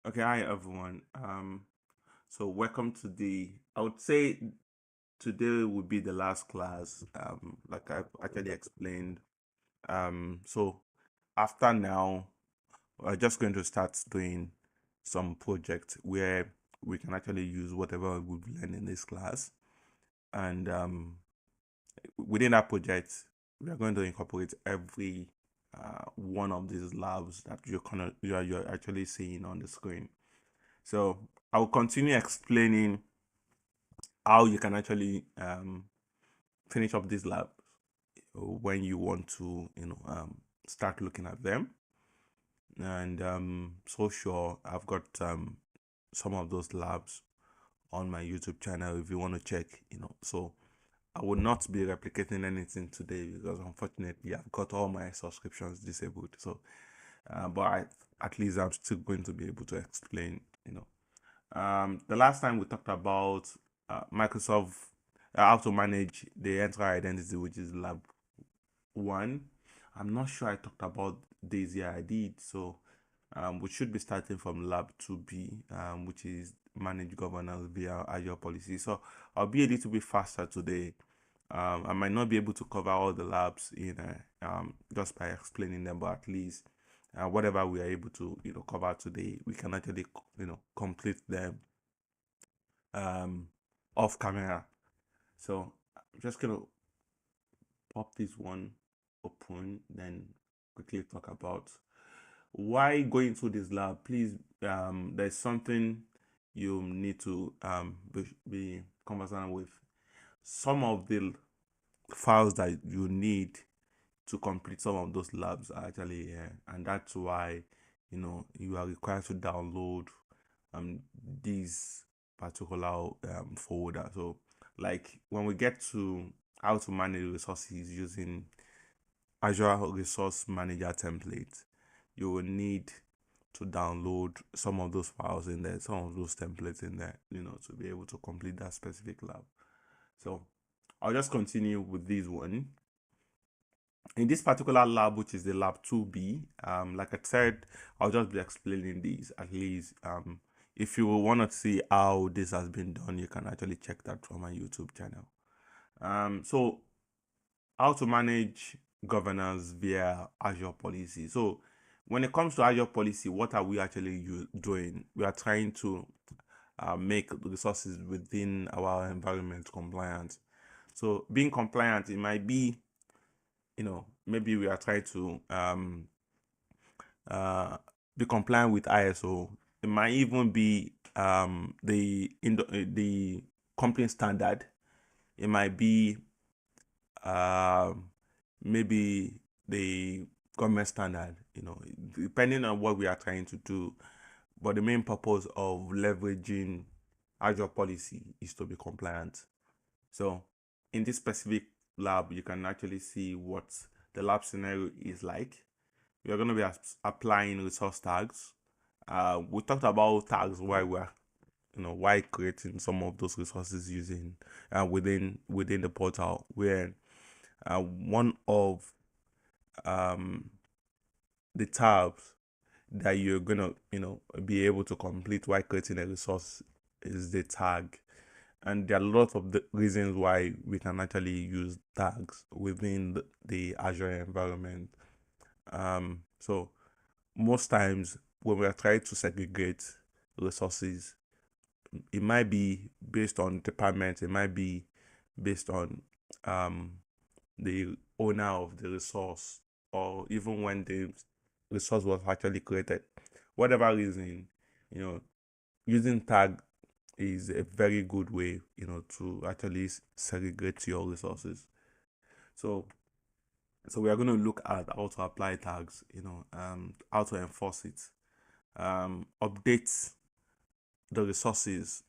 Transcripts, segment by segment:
Okay, hi everyone. So welcome to I would say today would be the last class. Like I actually explained. So after now, we're just going to start doing some project where we can actually use whatever we've learned in this class, and within that project, we are going to incorporate every one of these labs that you're actually seeing on the screen. So I will continue explaining how you can actually finish up these labs when you want to, start looking at them. And so sure, I've got some of those labs on my YouTube channel if you want to check, So I will not be replicating anything today because unfortunately I've got all my subscriptions disabled. So, at least I'm still going to be able to explain, the last time we talked about Microsoft, how to manage the entire identity, which is lab 1. I'm not sure I talked about this here. I did. So we should be starting from lab 2B, which is manage governance via Azure policy. So I'll be a little bit faster today. I might not be able to cover all the labs in just by explaining them, but at least whatever we are able to cover today, we can actually complete them off camera. So I'm just gonna pop this one open, then quickly talk about why going through this lab. Please, there's something you need to be conversant with. Some of the files that you need to complete some of those labs are actually here, and that's why you are required to download this particular folder. So like when we get to how to manage resources using Azure Resource Manager template, you will need to download some of those files in there, some of those templates in there, to be able to complete that specific lab. So I'll just continue with this one. In this particular lab, which is the lab 2B, like I said, I'll just be explaining these. At least if you want to see how this has been done, you can actually check that from my YouTube channel. So how to manage governance via Azure policy. So when it comes to Azure policy, what are we actually doing? We are trying to make resources within our environment compliant. So being compliant, it might be, maybe we are trying to be compliant with ISO. It might even be the company standard. It might be maybe the government standard, depending on what we are trying to do. But the main purpose of leveraging Azure policy is to be compliant. So in this specific lab, you can actually see what the lab scenario is like. We are going to be applying resource tags. We talked about tags while we're why creating some of those resources using within the portal, where one of the tabs that you're gonna be able to complete while creating a resource is the tag. And there are lots of the reasons why we can actually use tags within the Azure environment. So most times when we are trying to segregate resources, it might be based on department, it might be based on the owner of the resource, or even when the resource was actually created. Whatever reason, using tag is a very good way, to actually segregate your resources. So we are going to look at how to apply tags, how to enforce it, update the resources,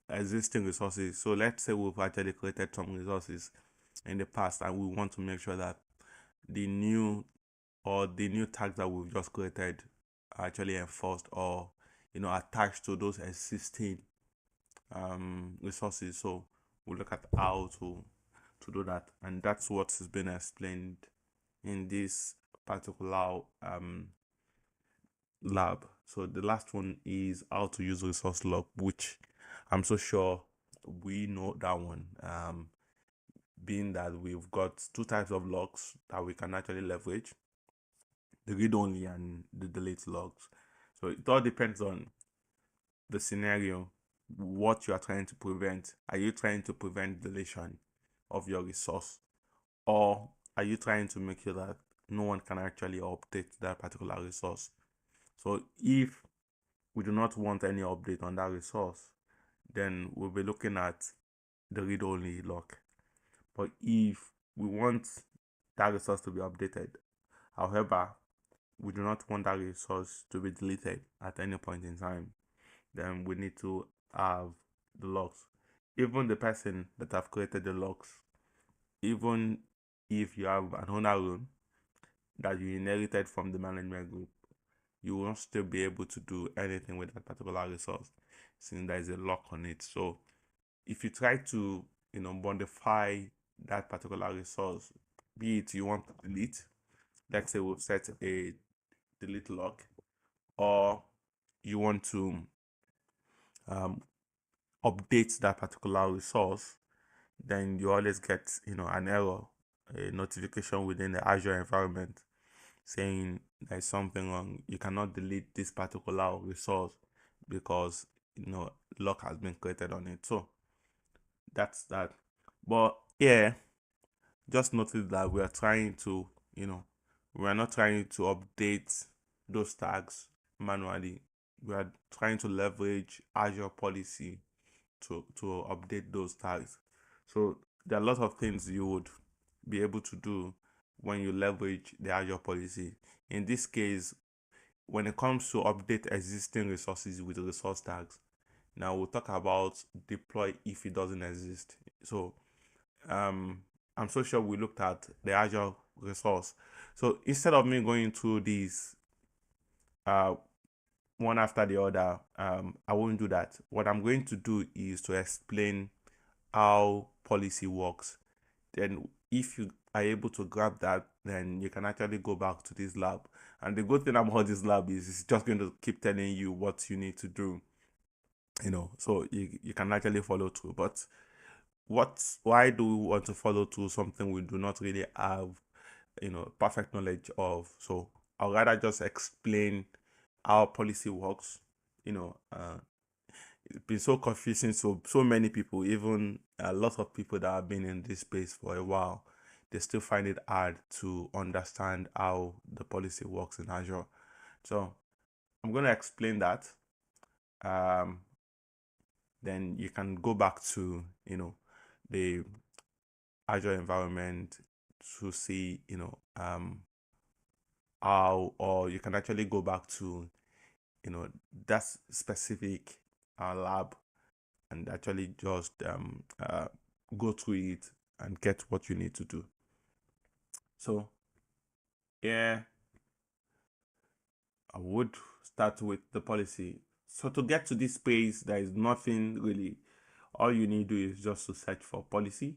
existing resources. So let's say we've actually created some resources in the past and we want to make sure that the new tags that we've just created are actually enforced or attached to those existing resources. So we'll look at how to do that, and that's what has been explained in this particular lab. So the last one is how to use resource log, which I'm so sure we know that one. Being that we've got two types of logs that we can actually leverage, the read only and the delete logs. So it all depends on the scenario, what you are trying to prevent. Are you trying to prevent deletion of your resource, or are you trying to make sure that no one can actually update that particular resource? So if we do not want any update on that resource, then we'll be looking at the read-only log. But if we want that resource to be updated, however, we do not want that resource to be deleted at any point in time, then we need to have the logs. Even the person that have created the logs, even if you have an owner role that you inherited from the management group, you won't still be able to do anything with that particular resource since there is a lock on it. So if you try to modify that particular resource, be it you want to delete, let's say we've set a delete lock, or you want to update that particular resource, then you always get an error, a notification within the Azure environment saying there's something wrong. You cannot delete this particular resource because lock has been created on it. So that's that. But yeah, just notice that we are trying to we are not trying to update those tags manually. We are trying to leverage Azure policy to update those tags. So there are a lot of things you would be able to do when you leverage the Azure policy. In this case, when it comes to update existing resources with resource tags, now we'll talk about deploy if it doesn't exist. So I'm so sure we looked at the Azure resource. So instead of me going through these one after the other, I won't do that. What I'm going to do is to explain how policy works. Then if you are able to grab that, then you can actually go back to this lab. And the good thing about this lab is it's just going to keep telling you what you need to do, so you can actually follow through. But why do we want to follow through something we do not really have perfect knowledge of? So I'll rather just explain how policy works. It's been so confusing, so many people, even a lot of people that have been in this space for a while, they still find it hard to understand how the policy works in Azure. So I'm going to explain that. Then you can go back to the Azure environment to see how, or you can actually go back to that specific lab and actually just go through it and get what you need to do. So yeah, I would start with the policy. So to get to this space, there is nothing really. All you need to do is just to search for policy,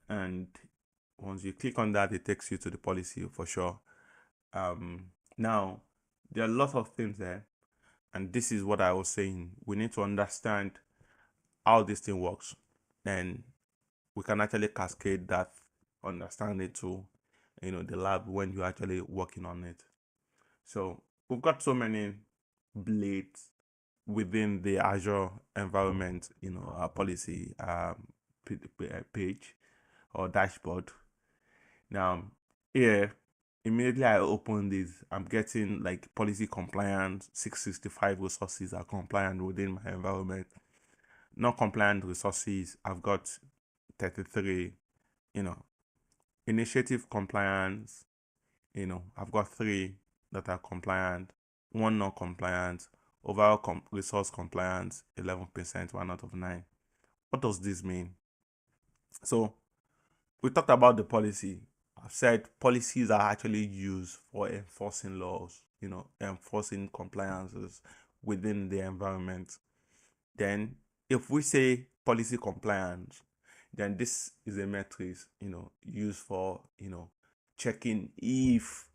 and once you click on that, it takes you to the policy for sure. Now there are a lot of things there, and this is what I was saying. We need to understand how this thing works, and we can actually cascade that understanding to the lab when you're actually working on it. So we've got so many blades within the Azure environment, our policy page or dashboard. Now here, immediately I open this, I'm getting like policy compliance, 665 resources are compliant within my environment. Non compliant resources, I've got 33. Initiative compliance, I've got 3 that are compliant, 1 not compliant. Overall resource compliance, 11%, 1 out of 9. What does this mean? So we talked about the policy. I've said policies are actually used for enforcing laws, enforcing compliances within the environment. Then if we say policy compliance, then this is a metric used for checking if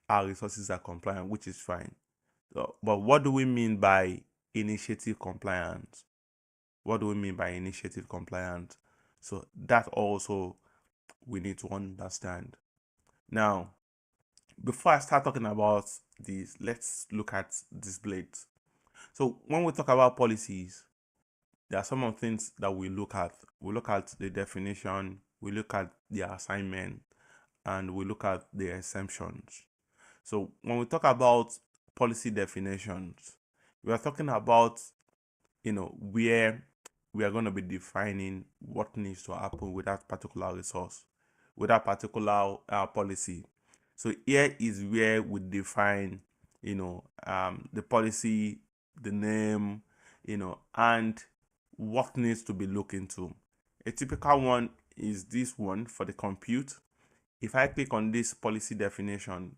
our resources are compliant, which is fine. But what do we mean by initiative compliance? What do we mean by initiative compliance? So that also we need to understand. Now, before I start talking about this, let's look at this blade. So when we talk about policies, there are some of things that we look at. We look at the definition, we look at the assignment, and we look at the exemptions. So when we talk about policy definitions, we are talking about, where we are going to be defining what needs to happen with that particular resource, with that particular policy. So here is where we define, the policy, the name, and what needs to be looked into. A typical one is this one for the compute. If I click on this policy definition,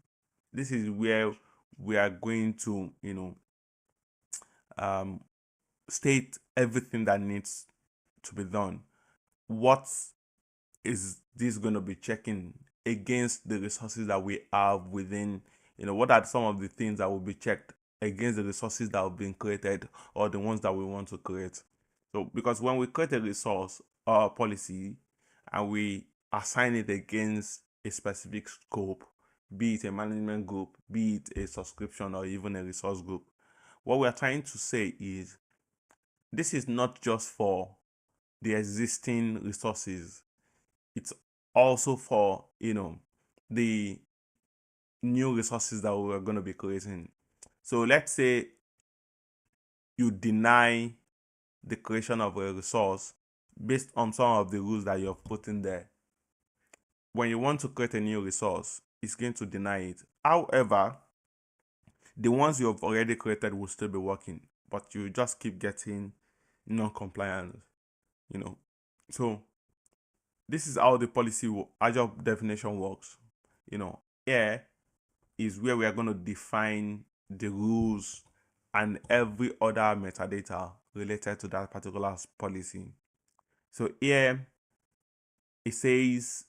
this is where we are going to, state everything that needs to be done. What is this going to be checking against the resources that we have within? What are some of the things that will be checked against the resources that have been created or the ones that we want to create? So because when we create a resource or a policy and we assign it against a specific scope, be it a management group, be it a subscription, or even a resource group, what we are trying to say is this is not just for the existing resources, it's also for the new resources that we're going to be creating. So let's say you deny the creation of a resource based on some of the rules that you've put in there. When you want to create a new resource, it's going to deny it. However, the ones you've already created will still be working, but you just keep getting non-compliance, So this is how the policy Azure definition works. Here is where we are going to define the rules and every other metadata related to that particular policy. So here it says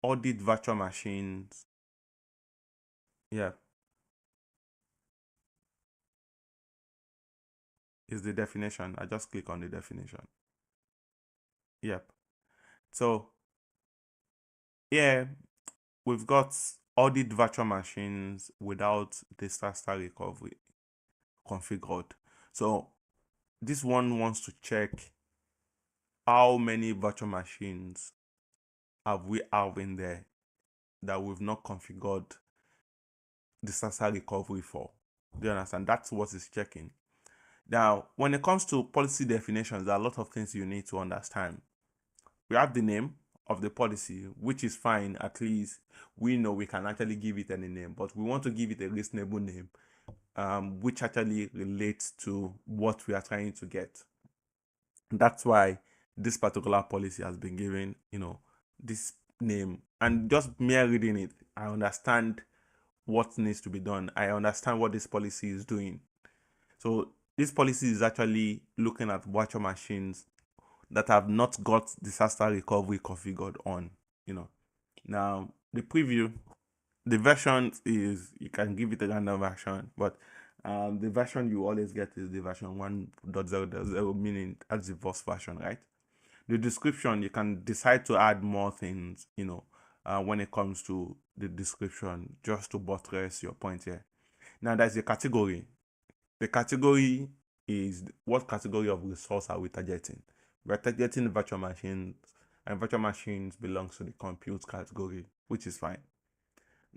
audit virtual machines. Yeah, is the definition. I just click on the definition. Yep. So here we've got audit virtual machines without disaster recovery configured. So this one wants to check how many virtual machines we have in there that we've not configured disaster recovery for. Do you understand? That's what it's checking. Now, when it comes to policy definitions, there are a lot of things you need to understand. We have the name of the policy, which is fine. At least we know we can actually give it any name, but we want to give it a reasonable name, which actually relates to what we are trying to get. That's why this particular policy has been given, this name. And just mere reading it, I understand what needs to be done. I understand what this policy is doing. So this policy is actually looking at virtual machines that have not got disaster recovery configured on. Now the preview, the version is, you can give it a random version, but the version you always get is the version 1.0.0, meaning that's the first version, right? The description, you can decide to add more things, when it comes to the description, just to buttress your point here. Now there's the category. The category is what category of resource are we targeting? We're targeting virtual machines, and virtual machines belongs to the compute category, which is fine.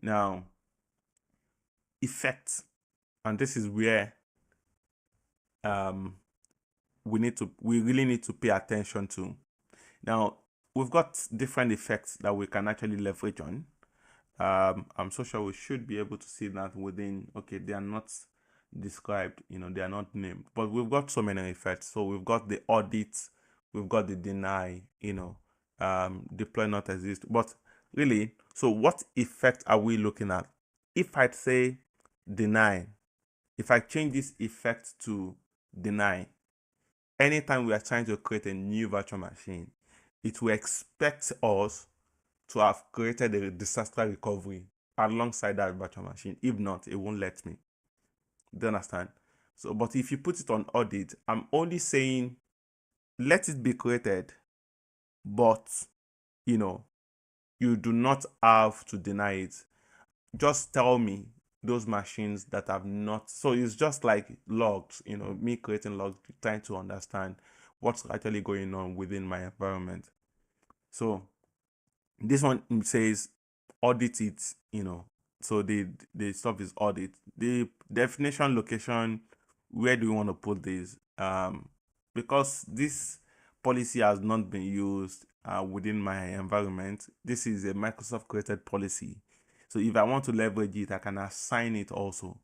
Now, effects, and this is where we really need to pay attention to. Now, we've got different effects that we can actually leverage on. I'm so sure we should be able to see that within, okay, they are not described, they are not named, but we've got so many effects. So we've got the audit, we've got the deny, deploy not exist. But really, so what effect are we looking at? If I'd say deny, if I change this effect to deny, anytime we are trying to create a new virtual machine, it will expect us to have created a disaster recovery alongside that virtual machine. If not, it won't let me. Do you understand? So, but if you put it on audit, I'm only saying let it be created, but you know, you do not have to deny it. Just tell me those machines that have not. So it's just like logs, me creating logs, trying to understand what's actually going on within my environment. So this one says audit it, so the stuff is audit. The definition location, where do you want to put this? Because this policy has not been used within my environment. This is a Microsoft created policy. So if I want to leverage it, I can assign it also,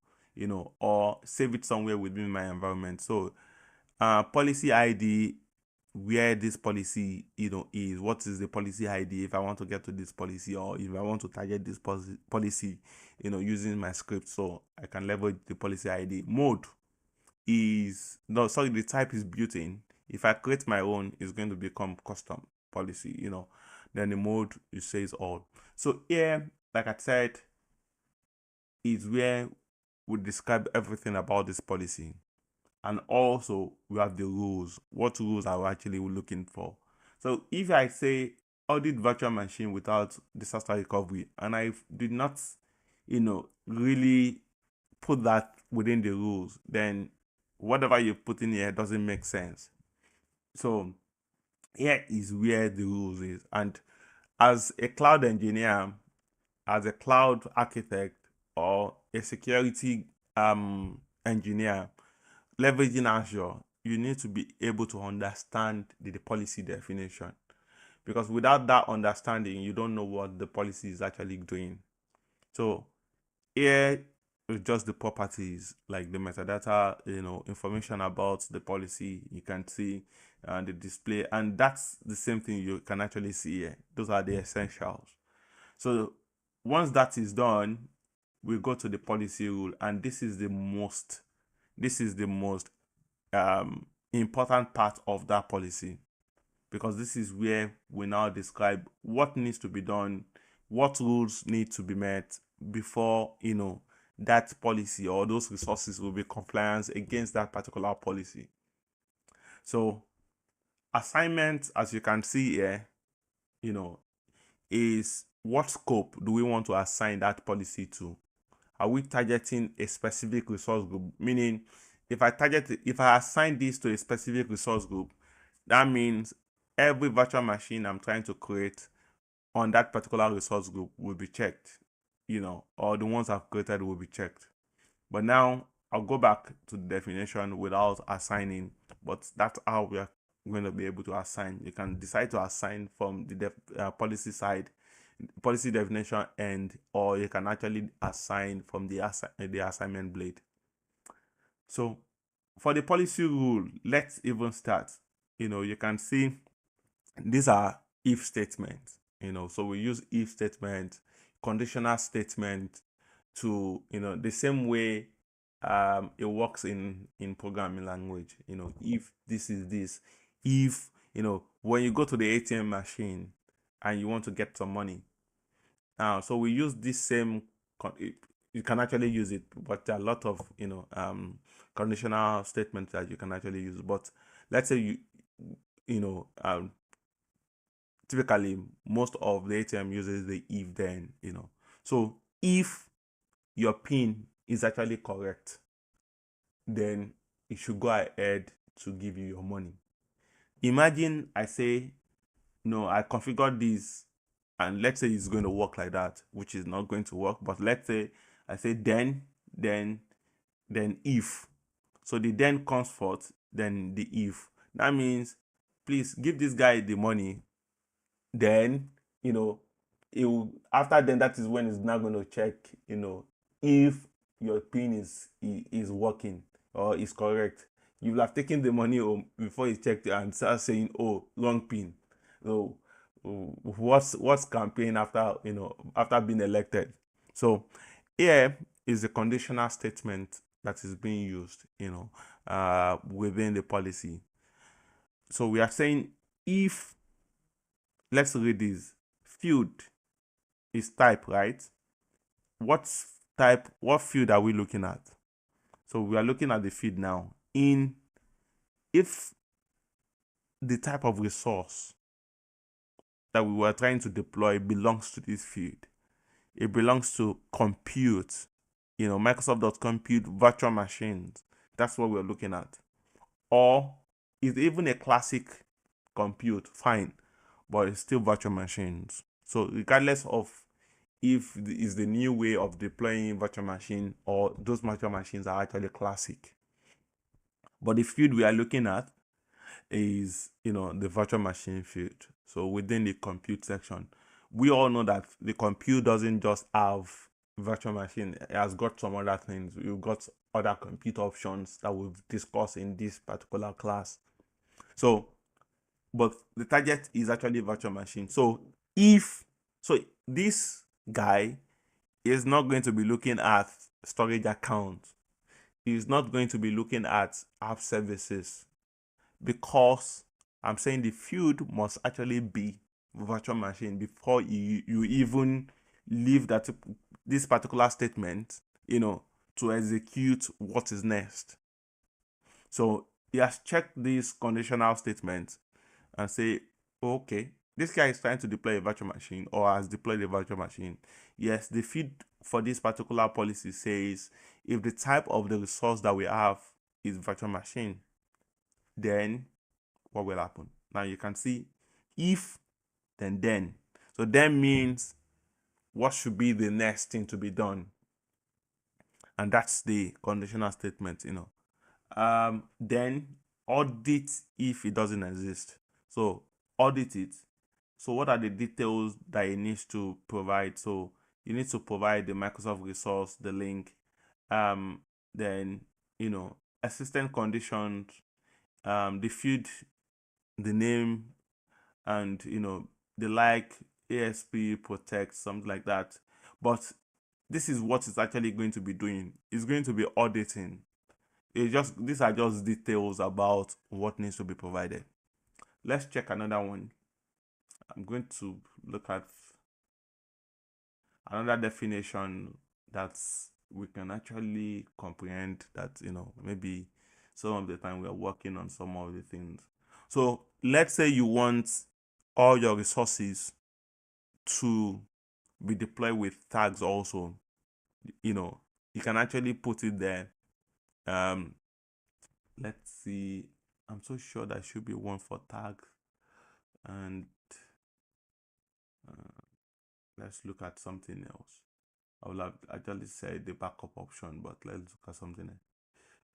or save it somewhere within my environment. So policy ID, where this policy is, what is the policy ID if I want to get to this policy, or if I want to target this policy using my script. So I can leverage the policy ID. Mode is no, sorry, the type is built-in. If I create my own, it's going to become custom policy. Then the mode, it says all. So here, like I said, is where we describe everything about this policy. And also we have the rules. What rules are we actually looking for? So if I say audit virtual machine without disaster recovery, and I did not really put that within the rules, then whatever you put in here doesn't make sense. So here is where the rules is. And as a cloud engineer, as a cloud architect, or a security engineer leveraging Azure, you need to be able to understand the policy definition, because without that understanding, you don't know what the policy is actually doing. So here is just the properties, like the metadata, information about the policy. You can see the display, and that's the same thing you can actually see here. Those are the essentials. So once that is done, we go to the policy rule, and this is the most important part of that policy, because this is where we now describe what needs to be done, what rules need to be met before that policy or those resources will be compliant against that particular policy. So assignment, as you can see here, is what scope do we want to assign that policy to? Are we targeting a specific resource group? Meaning, if I assign this to a specific resource group, that means every virtual machine I'm trying to create on that particular resource group will be checked, or the ones I've created will be checked. But now I'll go back to the definition without assigning, but that's how we are going to be able to assign. You can decide to assign from the policy side, policy definition end, or you can actually assign from the assignment blade. So for the policy rule, let's even start. You can see these are if statements. So we use if statement, conditional statement to the same way it works in programming language. If this is this, if when you go to the ATM machine and you want to get some money, so we use this same you can actually use it, but there are a lot of conditional statements that you can actually use. But let's say typically most of the ATM uses the if then. So if your PIN is actually correct, then it should go ahead to give you your money. Imagine I say, no, I configured this, and let's say it's going to work like that, which is not going to work. But let's say I say then if. So the then comes forth, then the if. That means, please give this guy the money. Then it will, after then, that is when it's now going to check if your PIN is working or is correct. You will have taken the money home before you checked and start saying, oh, wrong PIN. So what's campaign after after being elected? So here is the conditional statement that is being used within the policy. So we are saying, if, let's read this, field is type, right? What field are we looking at? So we are looking at the field now. If the type of resource that we were trying to deploy belongs to this field, it belongs to compute, Microsoft.compute virtual machines. That's what we're looking at. Or is even a classic compute, fine, but it's still virtual machines. So regardless of if it's the new way of deploying virtual machine or those virtual machines are actually classic. But the field we are looking at is, the virtual machine field. So within the compute section, we all know that the compute doesn't just have virtual machine. It has got some other things. We've got other compute options that we've discussed in this particular class. So, but the target is actually virtual machine. So this guy is not going to be looking at storage accounts. He's not going to be looking at app services, because I'm saying the field must actually be virtual machine before you even leave this particular statement, to execute what is next. So he has checked this conditional statement and say, okay, this guy is trying to deploy a virtual machine or has deployed a virtual machine. Yes, the field for this particular policy says if the type of the resource that we have is virtual machine, then what will happen? Now you can see if, then. So then means what should be the next thing to be done. And that's the conditional statement, Then audit if it doesn't exist. So audit it. So what are the details that it needs to provide? So you need to provide the Microsoft resource, the link, then assistant conditions, the field, the name, and the like, ASP, protect, something like that. But this is what it's actually going to be doing. It's going to be auditing. These are just details about what needs to be provided. Let's check another one. I'm going to look at another definition that we can actually comprehend, that maybe some of the time we are working on some of the things. So let's say you want all your resources to be deployed with tags also. You can actually put it there. Let's see, I'm so sure there should be one for tag, and let's look at something else. I will have actually said the backup option, but let's look at something else.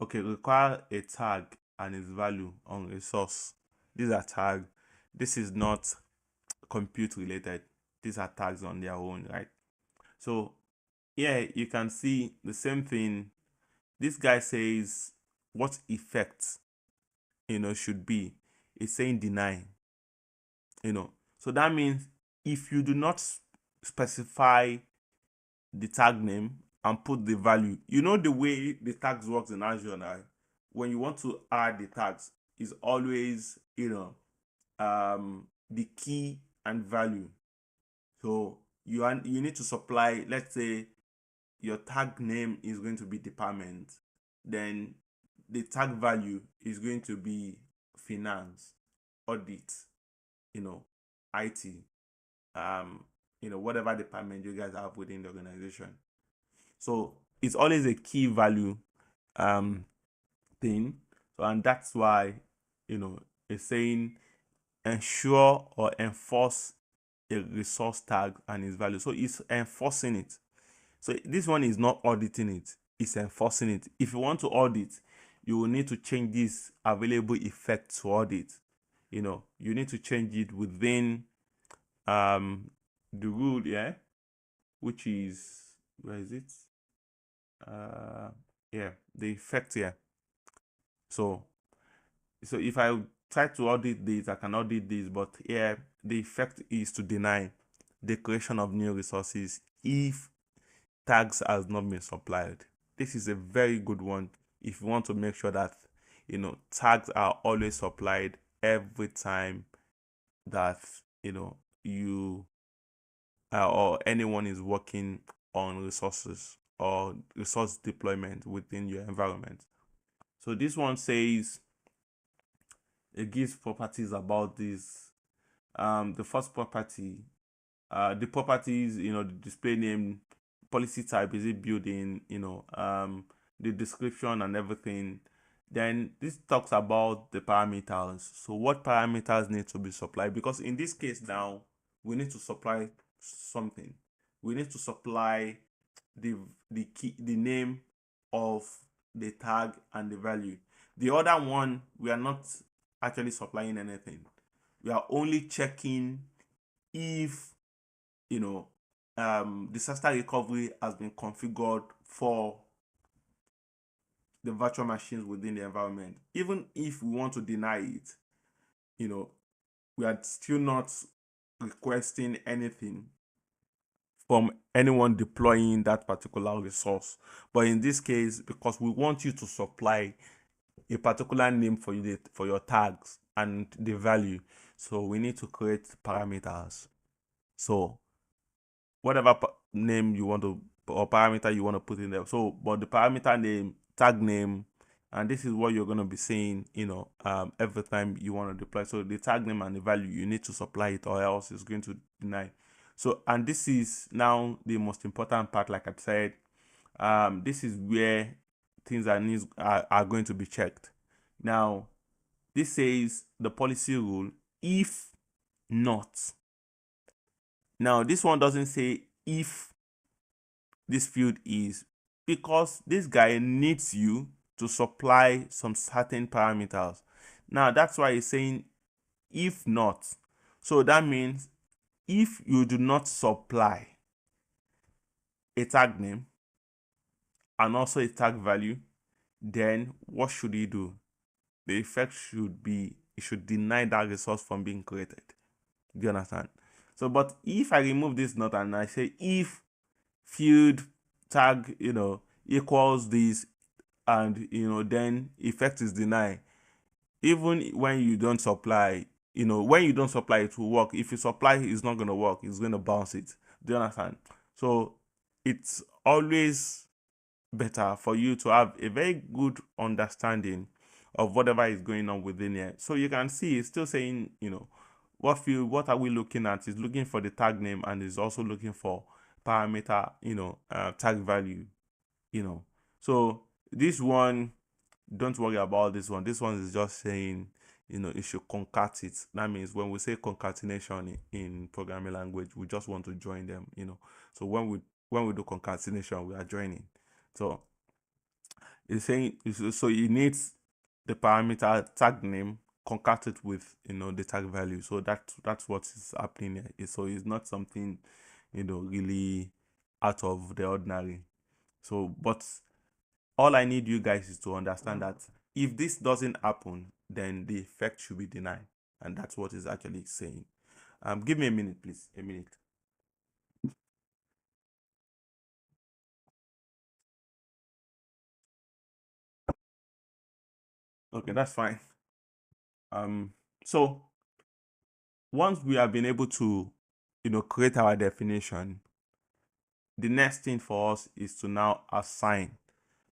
Okay, require a tag and its value on resource. These are tags. This is not compute related. These are tags on their own, right? So yeah, you can see the same thing. This guy says what effect should be. It's saying deny. So that means if you do not specify the tag name and put the value, the way the tags works in Azure now, when you want to add the tags, is always the key and value. So you need to supply, let's say your tag name is going to be department, then the tag value is going to be finance, audit, IT, whatever department you guys have within the organization. So it's always a key value thing. So, and that's why it's saying ensure or enforce a resource tag and its value. So it's enforcing it. So this one is not auditing it, it's enforcing it. If you want to audit, you will need to change this available effect to audit. You need to change it within the rule, yeah, which is, where is it? Yeah, the effect here. So if I try to audit this, I can audit this, but here the effect is to deny the creation of new resources if tags has not been supplied. This is a very good one if you want to make sure that tags are always supplied every time that you or anyone is working on resources or resource deployment within your environment. So this one says it gives properties about this. The first property, the properties, the display name, policy type, is it building, the description and everything. Then this talks about the parameters. So what parameters need to be supplied? Because in this case now, we need to supply something. We need to supply the key, the name of the tag and the value. The other one, we are not actually supplying anything. We are only checking if disaster recovery has been configured for the virtual machines within the environment. Even if we want to deny it, we are still not requesting anything from anyone deploying that particular resource. But in this case, because we want you to supply a particular name for you, for your tags and the value, so we need to create parameters. So whatever name you want to, or parameter you want to put in there. So, but the parameter name, tag name, and this is what you're going to be saying, every time you want to deploy. So the tag name and the value, you need to supply it, or else it's going to deny. So, and this is now the most important part. Like I said, this is where things are going to be checked. Now, this says the policy rule, if not. Now, this one doesn't say if this field is, because this guy needs you to supply some certain parameters. Now, that's why he's saying if not. So that means if you do not supply a tag name and also a tag value, then what should he do? The effect should be, it should deny that resource from being created. Do you understand? So, but if I remove this not and I say if field tag equals this, and then effect is denied, even when you don't supply, when you don't supply, it will work. If you supply, it's not going to work, it's going to bounce it. Do you understand? So it's always better for you to have a very good understanding of whatever is going on within here. So you can see it's still saying, what field, what are we looking at? It's looking for the tag name and is also looking for parameter, tag value, So this one, don't worry about this one. This one is just saying, it should concat it. That means when we say concatenation in programming language, we just want to join them, So when we do concatenation, we are joining. So it's saying, so it needs the parameter tag name concatenated with the tag value. So that's what is happening here. So it's not something really out of the ordinary. So but all I need you guys is to understand that if this doesn't happen, then the effect should be denied, and that's what is actually saying. Give me a minute, please. A minute. Okay, that's fine. So once we have been able to create our definition, the next thing for us is to now assign.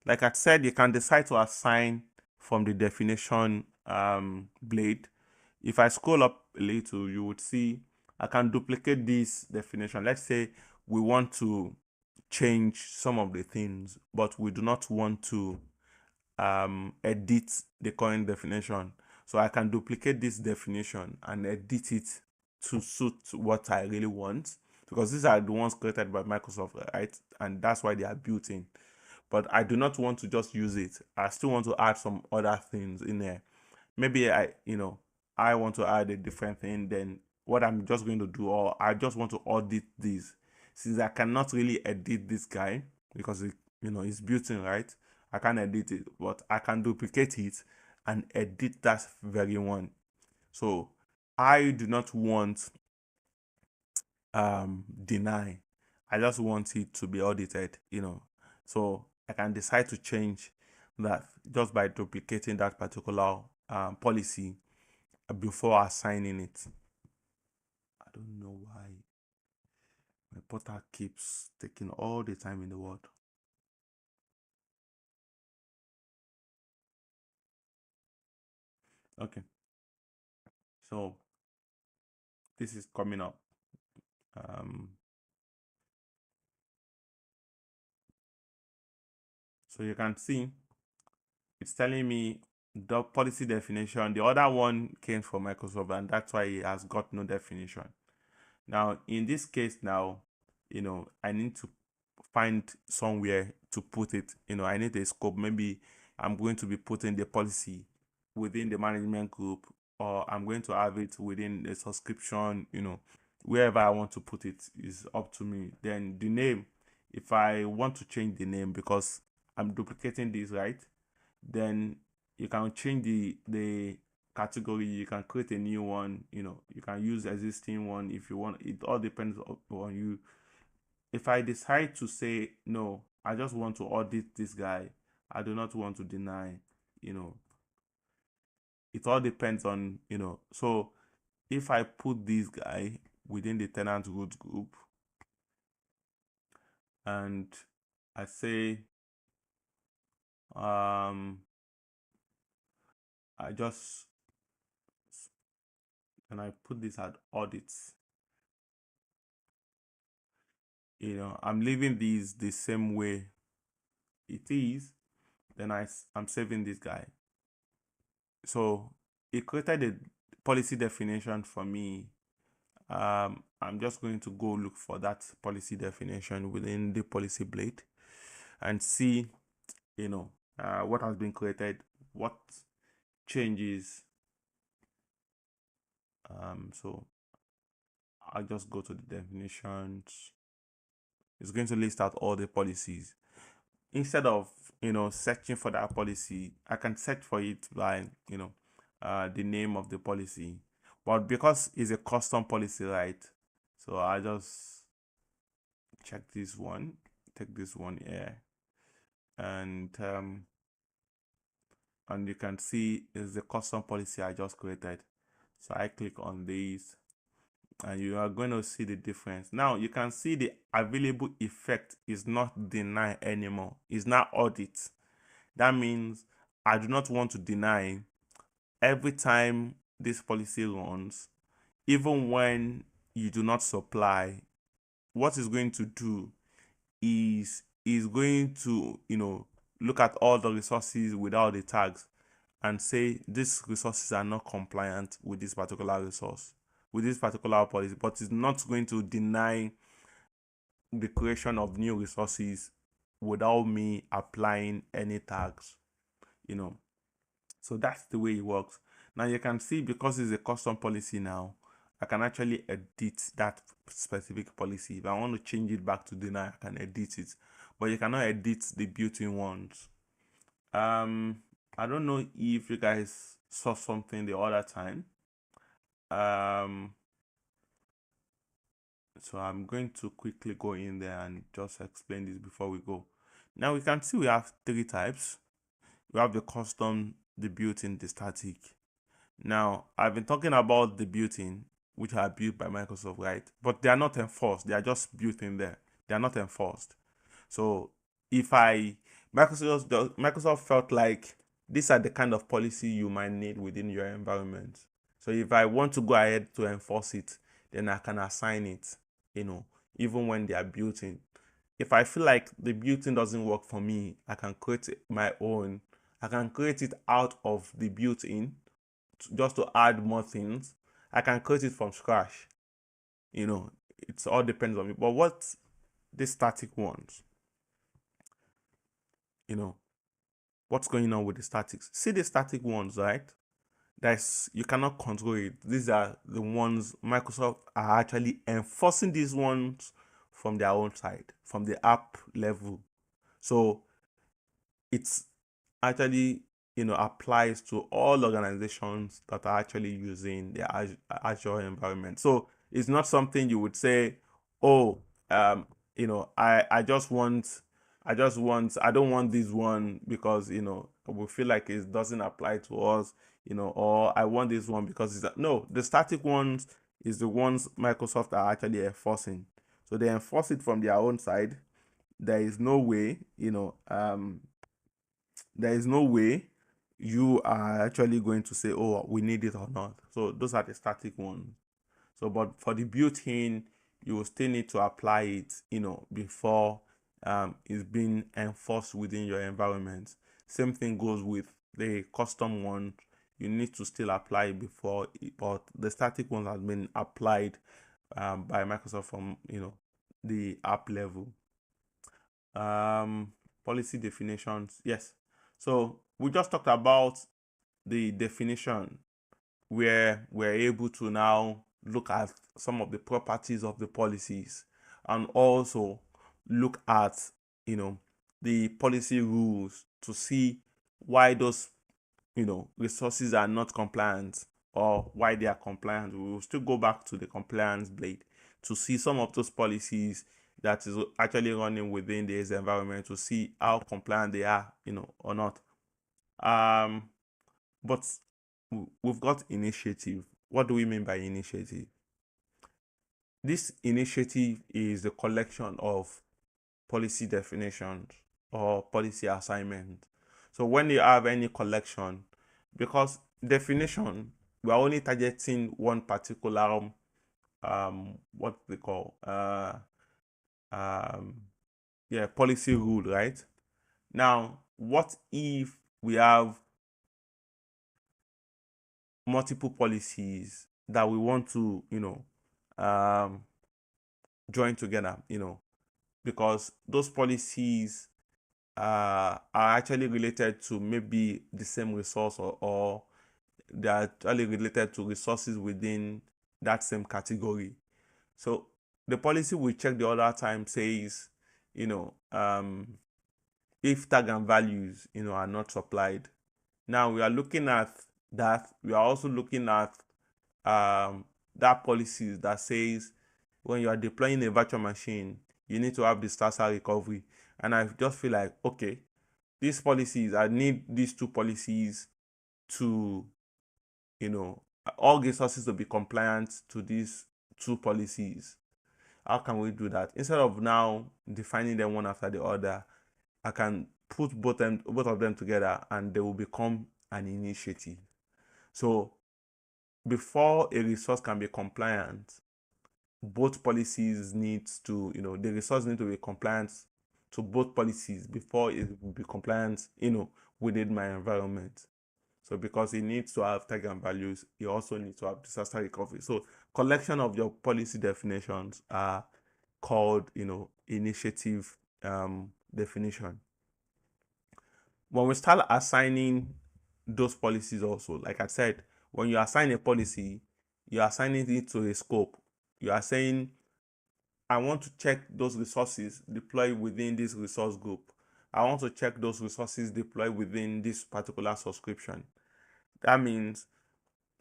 Like I said, you can decide to assign from the definition blade. If I scroll up a little, you would see I can duplicate this definition. Let's say we want to change some of the things, but we do not want to edit the current definition. So I can duplicate this definition and edit it to suit what I really want, because these are the ones created by Microsoft, right? And that's why they are built in. But I do not want to just use it. I still want to add some other things in there. Maybe I want to add a different thing. Then what I'm just going to do, or I just want to audit this, since I cannot really edit this guy because it's built in, right? I can't edit it, but I can duplicate it and edit that very one. So I do not want deny. I just want it to be audited, So I can decide to change that just by duplicating that particular policy before assigning it. I don't know why my portal keeps taking all the time in the world. Okay, so this is coming up. Um, so you can see it's telling me the policy definition. The other one came from Microsoft, and that's why it has got no definition. Now, in this case, now, I need to find somewhere to put it. I need a scope. Maybe I'm going to be putting the policy within the management group, or I'm going to have it within the subscription, wherever I want to put it is up to me. Then the name, if I want to change the name because I'm duplicating this, right? Then you can change the category. You can create a new one. You can use existing one if you want. It all depends on you. If I decide to say no, I just want to audit this guy, I do not want to deny, you know it all depends on, so if I put this guy within the tenant root group and I say I just and I put this at audits, I'm leaving these the same way it is, then I'm saving this guy. So it created a policy definition for me. I'm just going to go look for that policy definition within the policy blade and see, what has been created, what changes. So I'll just go to the definitions. It's going to list out all the policies. Instead of, searching for that policy, I can search for it by, the name of the policy. But because it's a custom policy, right? So I just check this one, take this one here, and you can see is the custom policy I just created. So I click on this and you are going to see the difference. Now you can see the available effect is not deny anymore, it's not audit. That means I do not want to deny every time this policy runs, even when you do not supply. What it's going to do is going to, look at all the resources without the tags and say these resources are not compliant with this particular resource, with this particular policy, but it's not going to deny the creation of new resources without me applying any tags, so that's the way it works. Now you can see, because it's a custom policy now, I can actually edit that specific policy. If I want to change it back to deny, I can edit it, but you cannot edit the built-in ones. I don't know if you guys saw something the other time. So I'm going to quickly go in there and just explain this before we go. Now we can see we have three types. We have the custom, the built-in, the static. Now I've been talking about the built-in, which are built by Microsoft, right? But they are not enforced. They are just built in there. They are not enforced. So if Microsoft felt like these are the kind of policy you might need within your environment. So if I want to go ahead to enforce it, then I can assign it, even when they are built in. If I feel like the built-in doesn't work for me, I can create my own. I can create it out of the built-in just to add more things. I can create it from scratch. It all depends on me. But what the static ones, what's going on with the statics? See the static ones, right? You cannot control it. These are the ones Microsoft are actually enforcing these ones from their own side, from the app level. So it's actually, applies to all organizations that are actually using the Azure environment. So it's not something you would say, oh, I don't want this one because, we feel like it doesn't apply to us, or I want this one because no, the static ones is the ones Microsoft are actually enforcing. So they enforce it from their own side. There is no way, there is no way you are actually going to say, oh, we need it or not. So those are the static ones. So, but for the built-in, you will still need to apply it, before it's being enforced within your environment. Same thing goes with the custom one. You need to still apply it before, but the static one has been applied by Microsoft from the app level. Policy definitions, yes. So we just talked about the definition where we're able to now look at some of the properties of the policies and also look at the policy rules to see why those resources are not compliant or why they are compliant. We will still go back to the compliance blade to see some of those policies that is actually running within this environment to see how compliant they are, or not. But we've got initiative. What do we mean by initiative? This initiative is the collection of policy definitions or policy assignment. So when you have any collection, because definition, we are only targeting one particular what they call policy rule, right? Now, what if we have multiple policies that we want to join together, because those policies are actually related to maybe the same resource, or they are actually related to resources within that same category. So the policy we checked the other time says, if tag and values, are not supplied. Now we are looking at that. We are also looking at that policy that says when you are deploying a virtual machine, you need to have disaster recovery. And I just feel like, okay, these policies, I need these two policies to, all resources to be compliant to these two policies. How can we do that? Instead of now defining them one after the other, I can put both of them together and they will become an initiative. So before a resource can be compliant, both policies need to, the resource need to be compliant to both policies before it will be compliant, within my environment. So because it needs to have tag and values, it also needs to have disaster recovery. So collection of your policy definitions are called, initiative definition. When we start assigning those policies also, like I said, when you assign a policy, you're assigning it to a scope. You are saying, I want to check those resources deployed within this resource group. I want to check those resources deployed within this particular subscription. That means,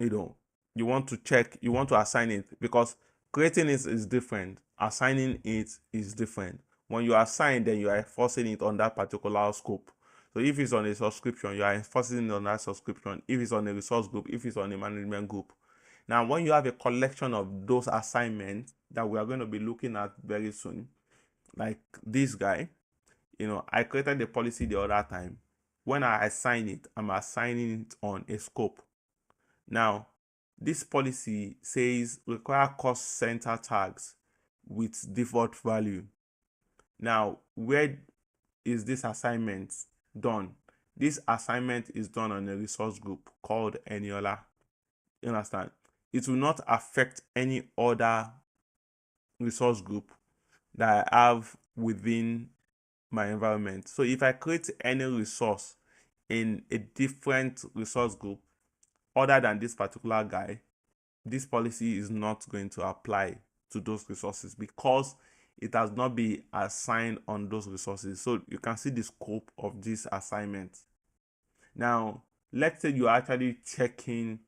you want to check, you want to assign it, because creating it is different. Assigning it is different. When you assign, then you are enforcing it on that particular scope. So if it's on a subscription, you are enforcing it on that subscription. If it's on a resource group, if it's on a management group. Now, when you have a collection of those assignments that we are going to be looking at very soon, like this guy, I created the policy the other time. When I assign it, I'm assigning it on a scope. Now, this policy says require cost center tags with default value. Now, where is this assignment done? This assignment is done on a resource group called Eniola. You understand? It will not affect any other resource group that I have within my environment. So if I create any resource in a different resource group other than this particular guy, this policy is not going to apply to those resources because it has not been assigned on those resources. So you can see the scope of this assignment. Now, let's say you're actually checking,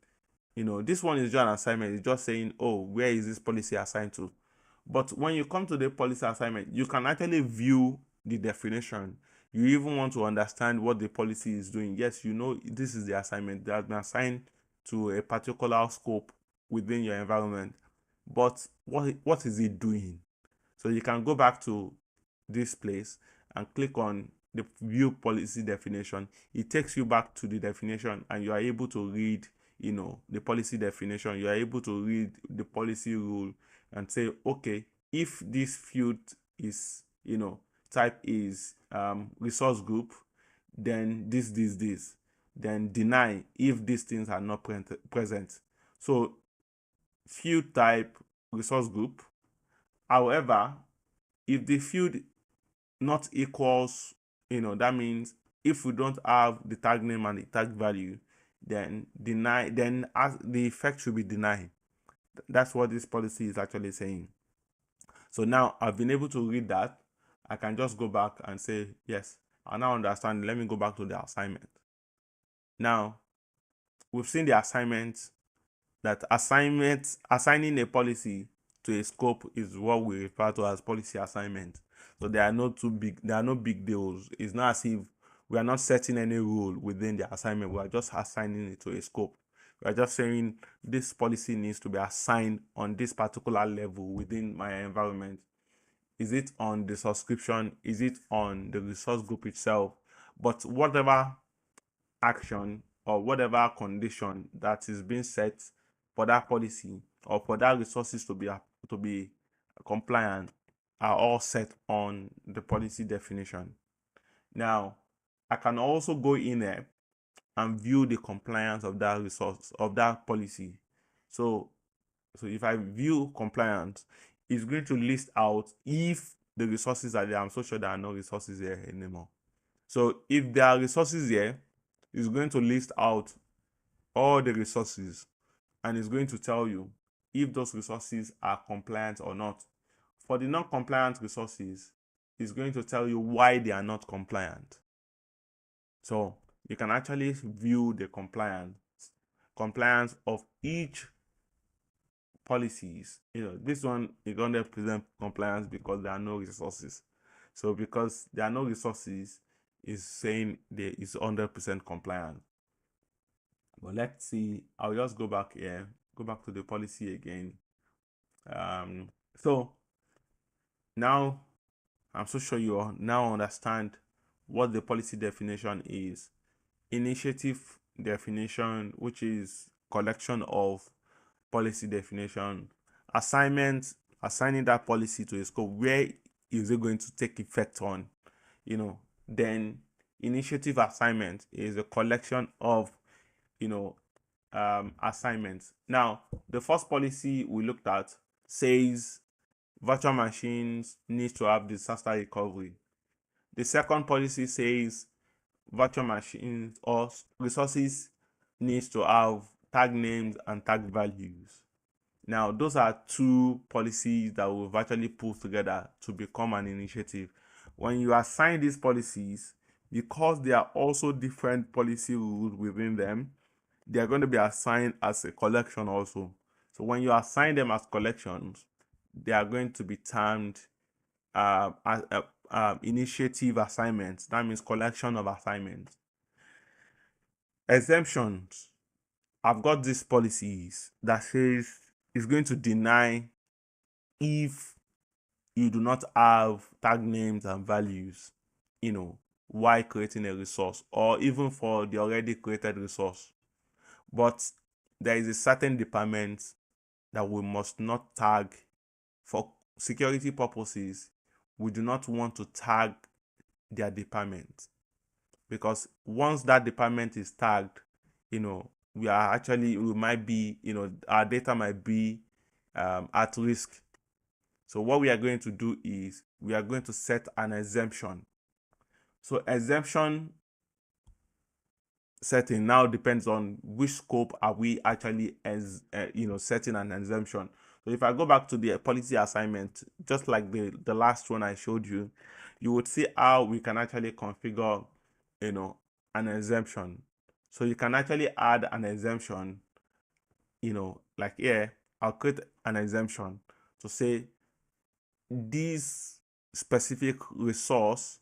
this one is just an assignment. It's just saying, oh, where is this policy assigned to? But when you come to the policy assignment, you can actually view the definition. You even want to understand what the policy is doing. Yes, this is the assignment that has been assigned to a particular scope within your environment. But what is it doing? So you can go back to this place and click on the view policy definition, it takes you back to the definition, and you are able to read, the policy definition. You are able to read the policy rule and say, okay, if this field is, type is resource group, then this, then deny if these things are not present. So field type resource group. However, if the field not equals, that means if we don't have the tag name and the tag value, then deny, then as the effect should be denied. That's what this policy is actually saying. So now I've been able to read that. I can just go back and say, yes, I now understand. Let me go back to the assignment. Now, we've seen the assignment, that assigning a policy to a scope is what we refer to as policy assignment. So there are no big deals. It's not as if we are not setting any rule within the assignment. We are just assigning it to a scope. We are just saying this policy needs to be assigned on this particular level within my environment. Is it on the subscription? Is it on the resource group itself? But whatever action or whatever condition that is being set for that policy or for that resources to be compliant are all set on the policy definition. Now, I can also go in there and view the compliance of that resource, of that policy. So if I view compliance, it's going to list out if the resources are there. I'm so sure there are no resources there anymore. So if there are resources here, it's going to list out all the resources, and it's going to tell you if those resources are compliant or not. For the non-compliant resources, it's going to tell you why they are not compliant. So you can actually view the compliance of each policies. This one is 100% compliance because there are no resources. So because there are no resources, is saying there is 100% compliant. But let's see. I'll just go back here, go back to the policy again. So now I'm so sure you now understand what the policy definition is. Initiative definition, which is collection of policy definition. Assignment, assigning that policy to a scope. Where is it going to take effect on? Then initiative assignment is a collection of assignments. Now, the first policy we looked at says virtual machines need to have disaster recovery. The second policy says virtual machines or resources needs to have tag names and tag values. Now, those are two policies that we've actually put together to become an initiative. When you assign these policies, because there are also different policy rules within them, they are going to be assigned as a collection also. So when you assign them as collections, they are going to be termed as initiative assignments. That means collection of assignments. Exemptions. I've got these policies that says it's going to deny if you do not have tag names and values, while creating a resource, or even for the already created resource. But there is a certain department that we must not tag. For security purposes, we do not want to tag their department, because once that department is tagged, we might be, our data might be at risk. So what we are going to do is we are going to set an exemption. So exemption setting now depends on which scope are we actually setting an exemption. So if I go back to the policy assignment, just like the last one I showed you, you would see how we can actually configure an exemption. So you can actually add an exemption, like here I'll create an exemption to say this specific resource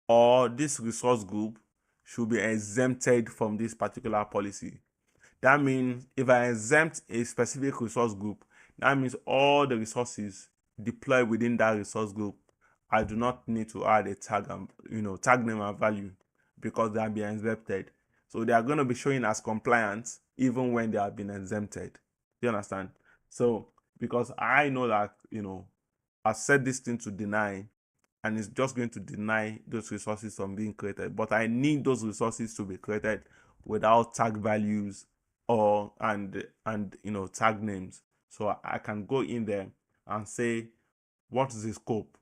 or this resource group should be exempted from this particular policy. That means if I exempt a specific resource group, that means all the resources deployed within that resource group I do not need to add a tag and tag name and value because they have been exempted. So they are going to be showing as compliant even when they have been exempted. Do you understand? So because I know that I set this thing to deny, and it's just going to deny those resources from being created. But I need those resources to be created without tag values or and tag names. So I can go in there and say, what is the scope?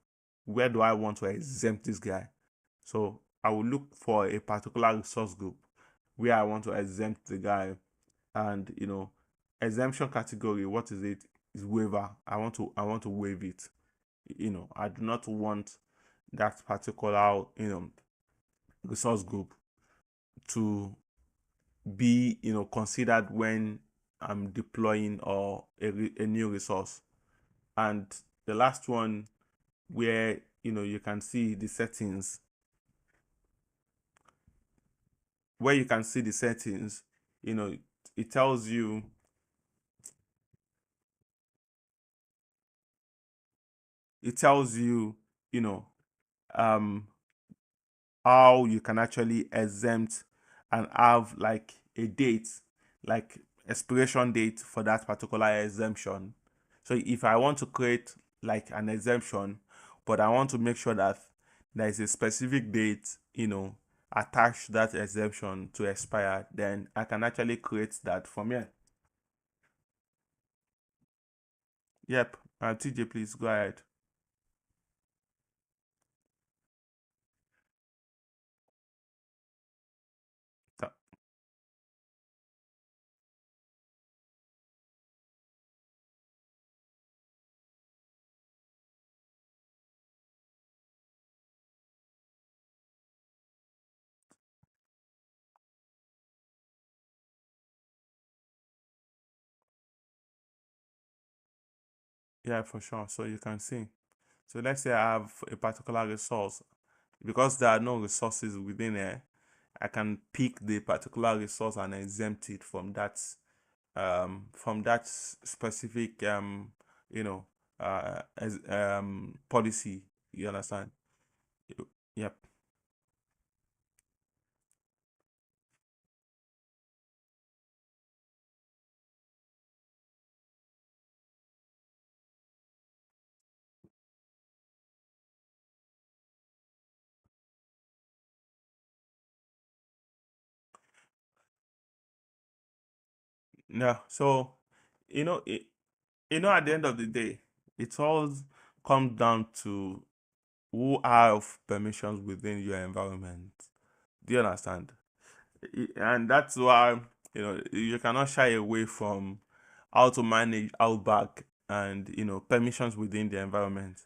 Where do I want to exempt this guy? So I will look for a particular resource group where I want to exempt the guy, and exemption category. What is it? Is waiver. I want to waive it. I do not want that particular resource group to be considered when I'm deploying or a new resource. And the last one, where you can see the settings, it tells you you know um how you can actually exempt and have like a date, like expiration date for that particular exemption. So if I want to create like an exemption, but I want to make sure that there is a specific date, attached to that exemption to expire, then I can actually create that from here. Yep. TJ, please go ahead. Yeah, for sure. So you can see. So let's say I have a particular resource. Because there are no resources within it, I can pick the particular resource and exempt it from that specific policy. You understand? Yep. Yeah. So you know it, at the end of the day, it all comes down to who have permissions within your environment. Do you understand? And that's why you cannot shy away from how to manage outback and permissions within the environment.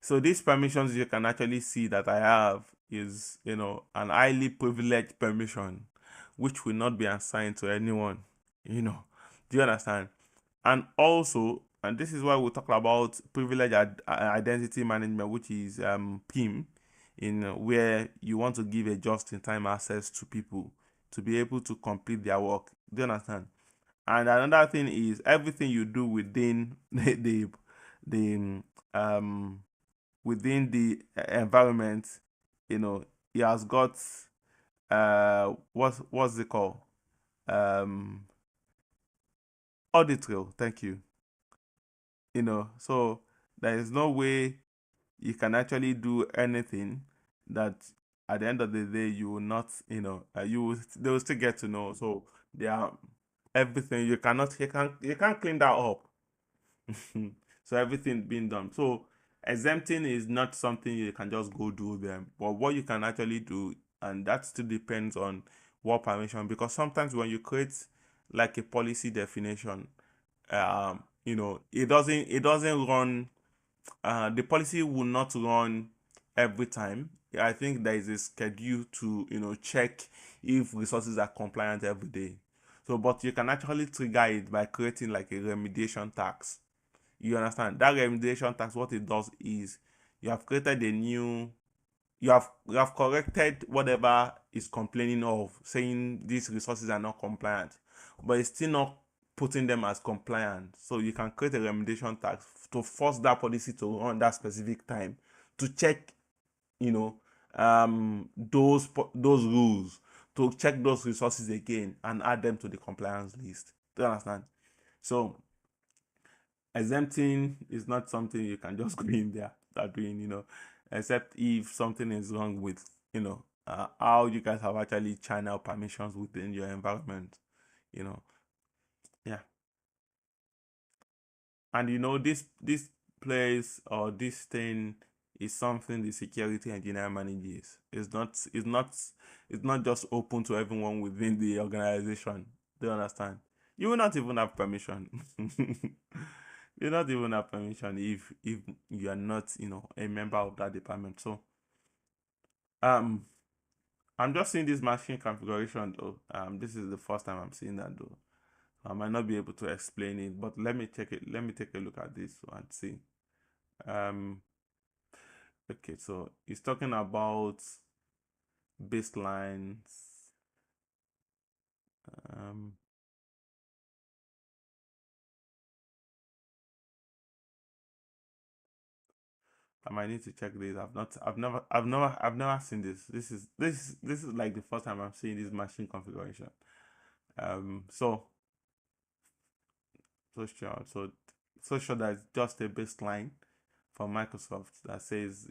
So these permissions, you can actually see that I have is an highly privileged permission, which will not be assigned to anyone. Do you understand? And also, and this is why we talk about privileged identity management, which is PIM, in where you want to give a just-in-time access to people to be able to complete their work. Do you understand? And another thing is everything you do within the um within the environment, it has got what's it called? Um Audit trail. Thank you. So there is no way you can actually do anything that at the end of the day you will not, they will still get to know. So they are everything you can't clean that up. So everything being done. So exempting is not something you can just go do them, but what you can actually do, and that still depends on what permission, because sometimes when you create like a policy definition, it doesn't run. The policy will not run every time. I think there is a schedule to check if resources are compliant every day. So, but you can actually trigger it by creating like a remediation task. You understand? That remediation task, what it does is you have created a new, you have corrected whatever is complaining of, saying these resources are not compliant, but it's still not putting them as compliant. So you can create a remediation task to force that policy to run that specific time to check, you know, those rules, to check those resources again and add them to the compliance list. Do you understand? So exempting is not something you can just go in there start doing, except if something is wrong with, how you guys have actually channel permissions within your environment, you know. Yeah. And this place or this thing is something the security engineer manages. It's not just open to everyone within the organization. Do you understand? You will not even have permission. You not even have permission if you are not, a member of that department. So um I'm just seeing this machine configuration though. This is the first time I'm seeing that though. I might not be able to explain it, but let me check it. Let me take a look at this and see. Um, okay, so it's talking about baselines. Um, I might need to check this. I've never seen this. This is like the first time I'm seeing this machine configuration. So sure that it's just a baseline from Microsoft that says,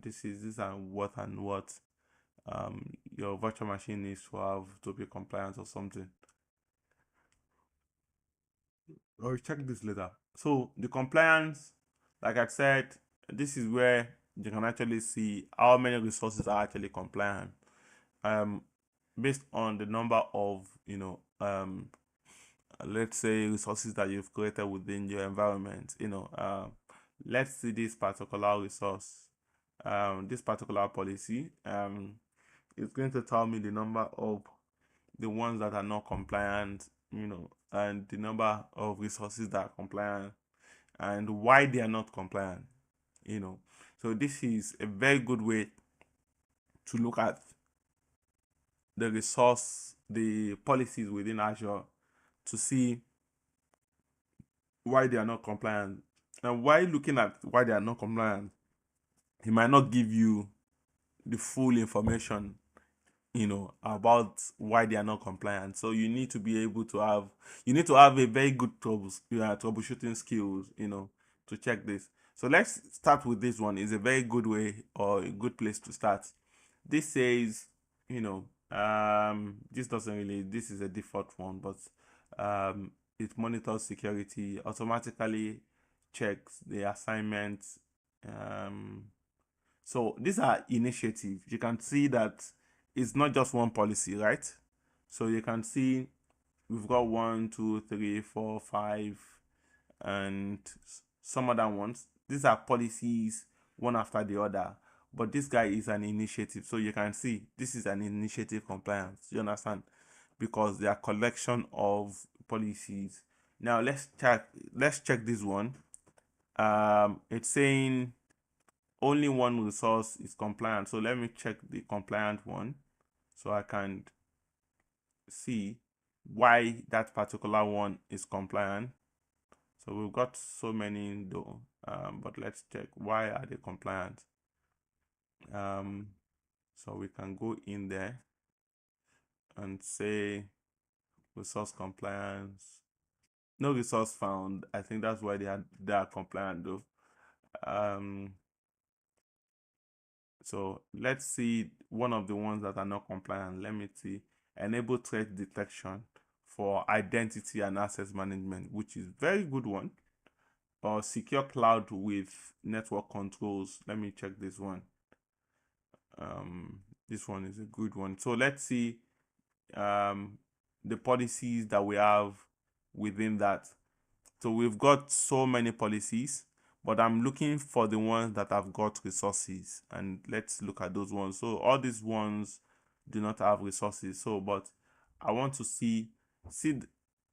this are what and what your virtual machine needs to have to be compliant or something. Or check this later. So the compliance, like I said, this is where you can actually see how many resources are actually compliant. Um, Based on the number of, let's say resources that you've created within your environment. Let's see this particular resource, this particular policy. It's going to tell me the number of the ones that are not compliant, and the number of resources that are compliant and why they are not compliant, So this is a very good way to look at the policies within Azure to see why they are not compliant. And while looking at why they are not compliant, it might not give you the full information, about why they are not compliant. So you need to be able to have a very good troubleshooting skills, to check this. So let's start with this one. It's a very good way or a good place to start. This says, this doesn't really, this is a default one, but it monitors security, automatically checks the assignments. So these are initiatives. You can see that it's not just one policy, right? So you can see we've got 1, 2, 3, 4, 5, and some other ones. These are policies one after the other. But this guy is an initiative. So you can see this is an initiative compliance. You understand? Because they are collection of policies. Now let's check this one. It's saying only one resource is compliant. So let me check the compliant one so I can see why that particular one is compliant. So we've got so many though, but let's check why are they compliant. So we can go in there and say resource compliance. No resource found. I think that's why they are compliant though. So let's see one of the ones that are not compliant. Let me see. Enable threat detection for identity and access management, which is very good one. Or secure cloud with network controls. Let me check this one. This one is a good one. So let's see the policies that we have within that. So we've got so many policies, but I'm looking for the ones that have got resources, and let's look at those ones. So all these ones do not have resources. So, but I want to see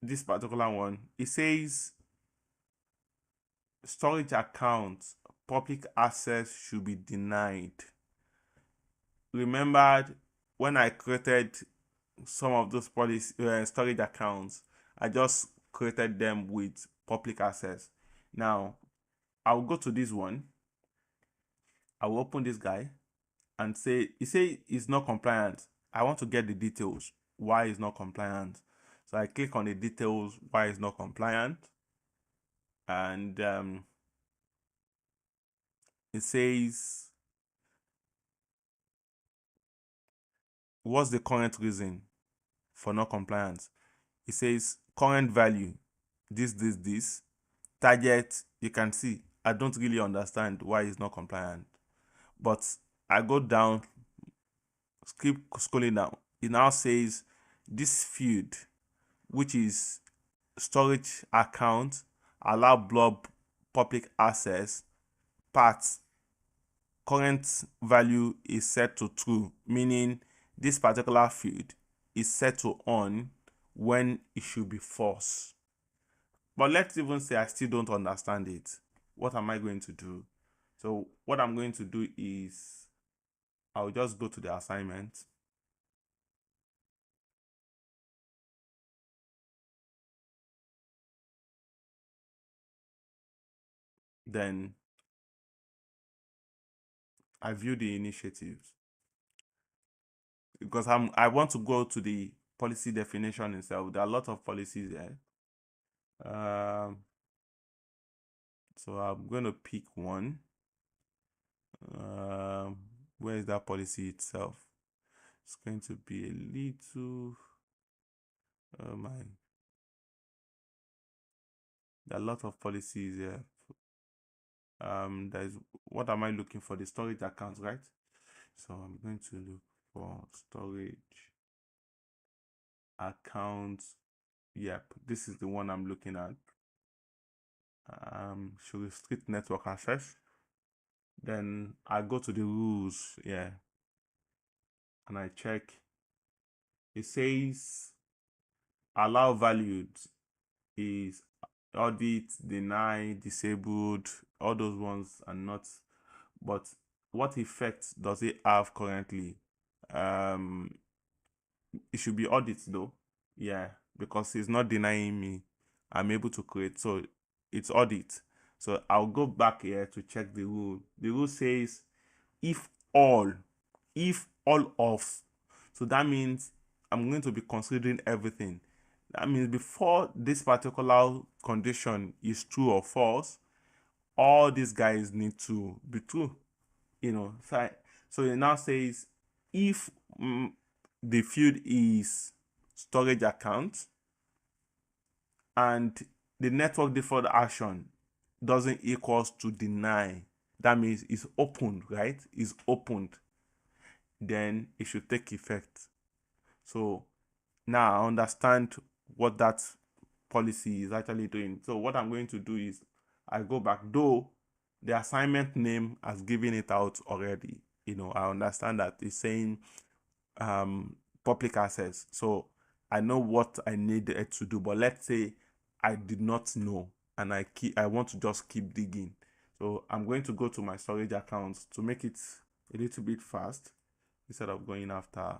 this particular one. It says storage accounts, public access should be denied. Remembered when I created some of those storage accounts, I just created them with public access. Now I'll go to this one I will open this guy and say, it's not compliant. I want to get the details why it's not compliant. So I click on the details why it's not compliant, and it says, what's the current reason for non compliance? It says current value, this. Target, you can see, I don't really understand why it's not compliant. But I go down, keep scrolling down. It now says this field, which is storage account, allow blob public access, path, current value is set to true, meaning this particular field is set to on when it should be false. But let's even say I still don't understand it. What am I going to do? So what I'm going to do is I'll just go to the assignment. Then I view the initiatives because I want to go to the policy definition itself. There are a lot of policies there. So I'm going to pick one. Where is that policy itself? It's going to be a little, oh my, there are a lot of policies here. There's, what am I looking for? The storage account, right? So I'm going to look for storage account. Yep, this is the one I'm looking at. Should restrict network access. Then I go to the rules, yeah, and I check. It says allow valued is audit, deny, disabled, all those ones are not. But what effect does it have currently? It should be audit though, yeah, because it's not denying me. I'm able to create, so it's audit. So I'll go back here to check the rule. The rule says if all, of. So that means I'm going to be considering everything. That means before this particular condition is true or false, all these guys need to be true. So it now says if the field is storage account and the network default action doesn't equals to deny, that means it's opened, right? It's opened, then it should take effect. So now I understand what that policy is actually doing. So what I'm going to do is I go back, though the assignment name has given it out already. I understand that it's saying public access. So I know what I needed to do, but let's say I did not know and I want to just keep digging. So I'm going to go to my storage accounts to make it a little bit fast instead of going after.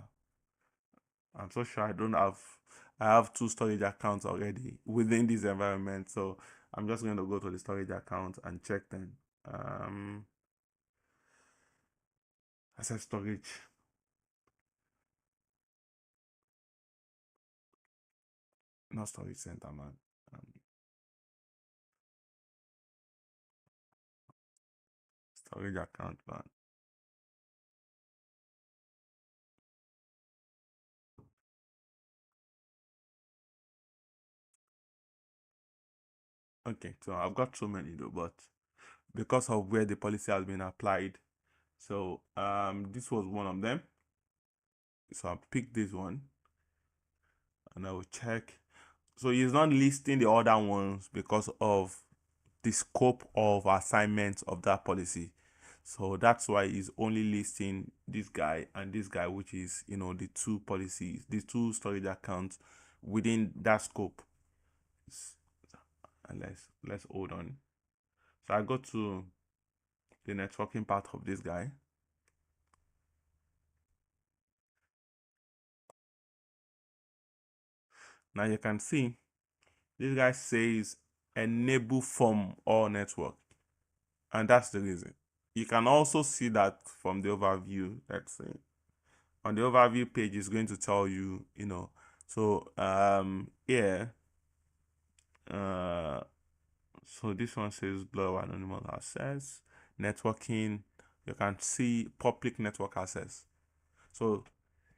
I'm so sure I have 2 storage accounts already within this environment. So I'm just going to go to the storage account and check them. Access storage. Not storage center, man. Storage account, man. Okay, so I've got so many though, but because of where the policy has been applied, so this was one of them. So I'll pick this one and I will check. So he's not listing the other ones because of the scope of assignment of that policy. So that's why he's only listing this guy and this guy, which is the 2 policies, the 2 storage accounts within that scope. And let's hold on. So I go to the networking part of this guy. Now you can see this guy says enable from all network, and that's the reason. you can also see that from the overview. Let's say on the overview page, it's going to tell you, so here, uh, so this one says blow anonymous access, networking. You can see public network access. So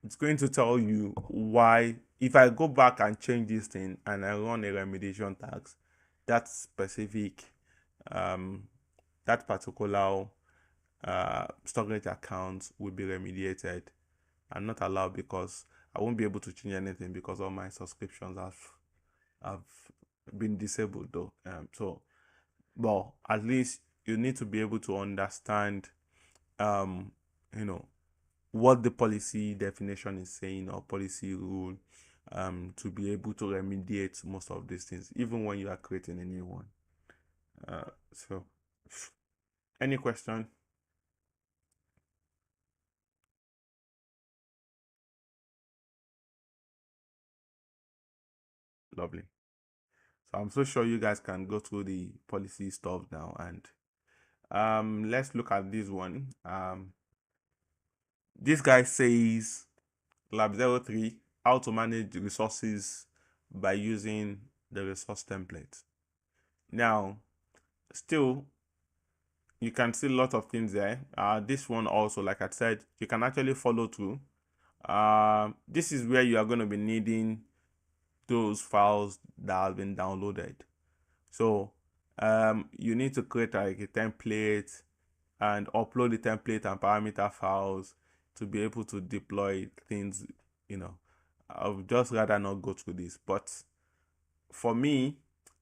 it's going to tell you why. If I go back and change this thing and I run a remediation task, that specific, um, that particular storage account will be remediated and not allowed, because I won't be able to change anything because all my subscriptions have been disabled though. So, well, at least you need to be able to understand, um, you know, what the policy definition is saying or policy rule, to be able to remediate most of these things, even when you are creating a new one. So, any question? Lovely. So I'm so sure you guys can go through the policy stuff now, and let's look at this one. This guy says lab 03, how to manage resources by using the resource template. Now, still, you can see a lot of things there. This one also, like I said, you can actually follow through. This is where you are going to be needing those files that have been downloaded. So you need to create like a template and upload the template and parameter files to be able to deploy things. I would just rather not go through this, but for me,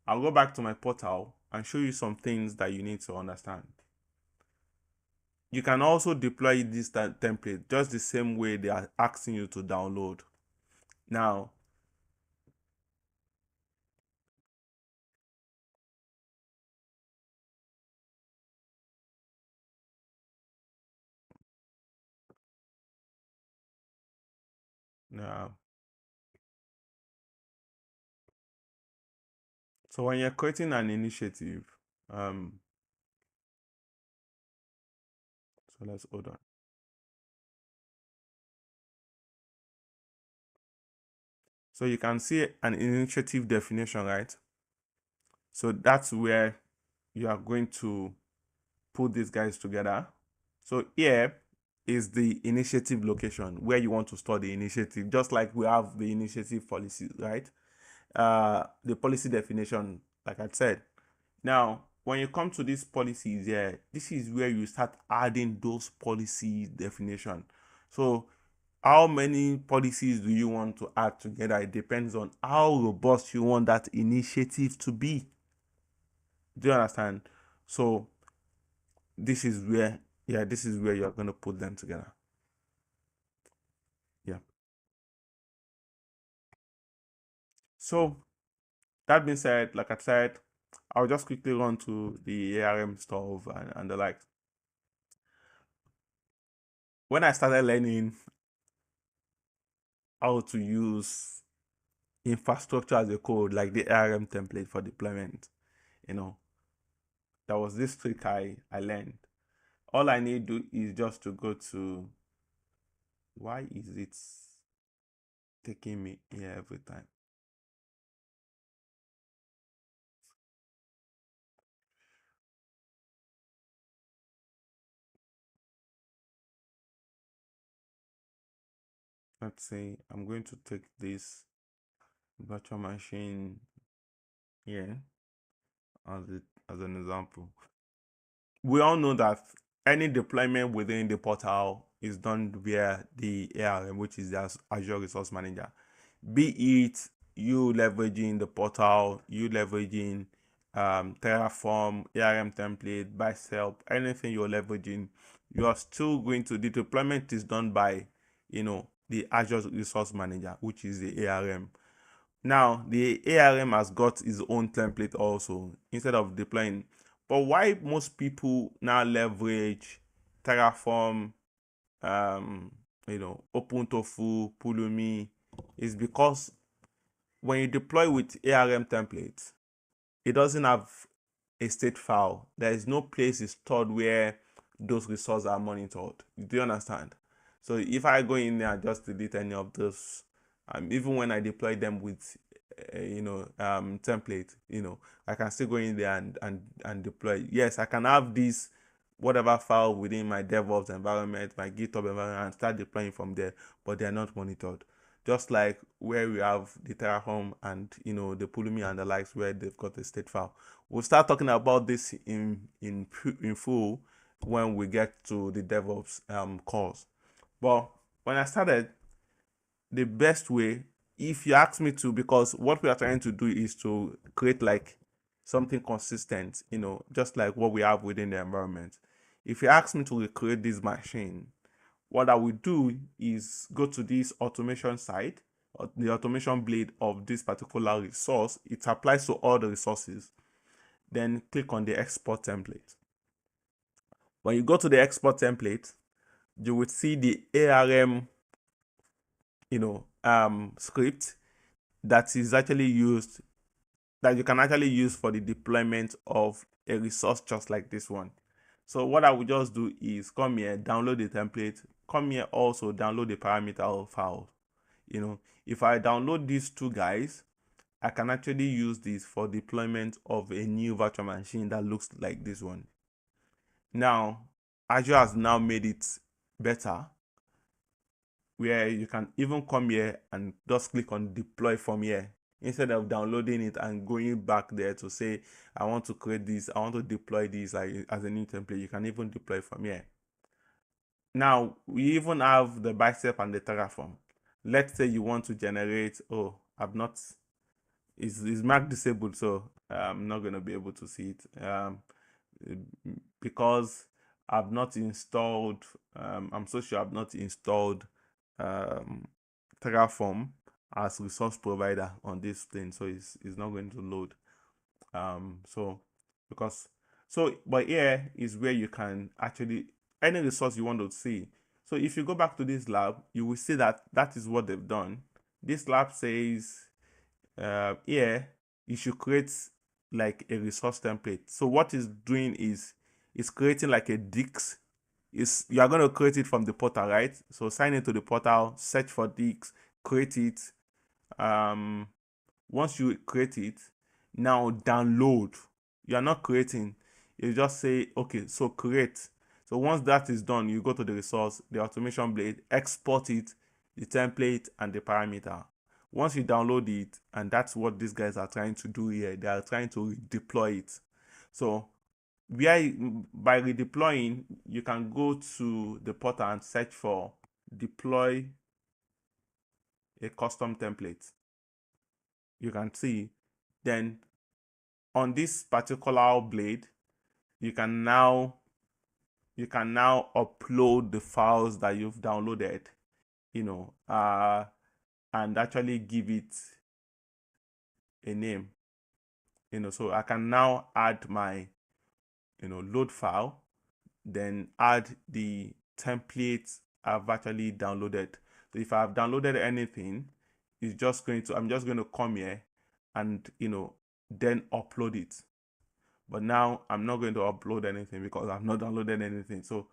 I'll go back to my portal and show you some things that you need to understand. You can also deploy this template just the same way they are asking you to download. Now, now, so when you're creating an initiative, so let's hold on. So you can see an initiative definition, right? So that's where you are going to put these guys together. So here is the initiative location where you want to store the initiative, just like we have the initiative policy, right? The policy definition, like I said. Now, when you come to these policies here, this is where you start adding those policy definition. So how many policies do you want to add together? It depends on how robust you want that initiative to be. Do you understand? So this is where, this is where you're going to put them together. Yeah. So that being said, like I said, I'll just quickly run to the ARM stuff and the like. When I started learning how to use infrastructure as a code, like the ARM template for deployment, there was this trick I learned. All I need to do is just to go to, why is it taking me here every time? Let's say I'm going to take this virtual machine here as an example. We all know that any deployment within the portal is done via the ARM, which is the Azure Resource Manager. Be it you leveraging the portal, you leveraging Terraform, ARM template, Bicep, anything you're leveraging, you are still going to, the deployment is done by, the Azure Resource Manager, which is the ARM. Now, the ARM has got its own template also instead of deploying. But why most people now leverage Terraform, OpenTofu, Pulumi, is because when you deploy with ARM templates, it doesn't have a state file. There is no place it's stored where those resources are monitored. Do you understand? So if I go in there and just delete any of those, even when I deploy them with template, I can still go in there and deploy. Yes, I can have this whatever file within my DevOps environment, my GitHub environment, and start deploying from there, but they are not monitored. Just like where we have the Terraform and the Pulumi and the likes, where they've got a state file. We'll start talking about this in full when we get to the DevOps course. But when I started, the best way, if you ask me to, because what we are trying to do is to create like something consistent, just like what we have within the environment. If you ask me to recreate this machine, what I will do is go to this automation side, or the automation blade of this particular resource. It applies to all the resources. Then click on the export template. When you go to the export template, you will see the ARM script that is actually used, that you can actually use for the deployment of a resource just like this one. So what I will just do is come here, download the template, come here, also download the parameter file. If I download these two guys, I can actually use this for deployment of a new virtual machine that looks like this one. Now, Azure has now made it better, where you can even come here and just click on deploy from here, instead of downloading it and going back there to say, I want to create this, I want to deploy this as a new template. You can even deploy from here. Now, we even have the bicep and the Terraform. Let's say you want to generate, it's marked disabled, so I'm not going to be able to see it because I've not installed, I'm so sure I've not installed Terraform as resource provider on this thing, so it's not going to load. But here is where you can actually, any resource you want to see. So if you go back to this lab, you will see that is what they've done. This lab says here you should create like a resource template. So what it's doing is it's creating like a Dix. You are going to create it from the portal, right? So sign into the portal, search for Dix, create it. Once you create it, now download. You are not creating, you just say, okay, so create. So once that is done, you go to the resource, the automation blade, export it, the template and the parameter. Once you download it, and that's what these guys are trying to do here, they are trying to deploy it. So by redeploying, you can go to the portal and search for deploy a custom template. You can see, then on this particular blade, you can now upload the files that you've downloaded, and actually give it a name. So I can now add my load file, then add the templates I've actually downloaded. So if I've downloaded anything, I'm just going to come here and then upload it. But now I'm not going to upload anything because I've not downloaded anything. So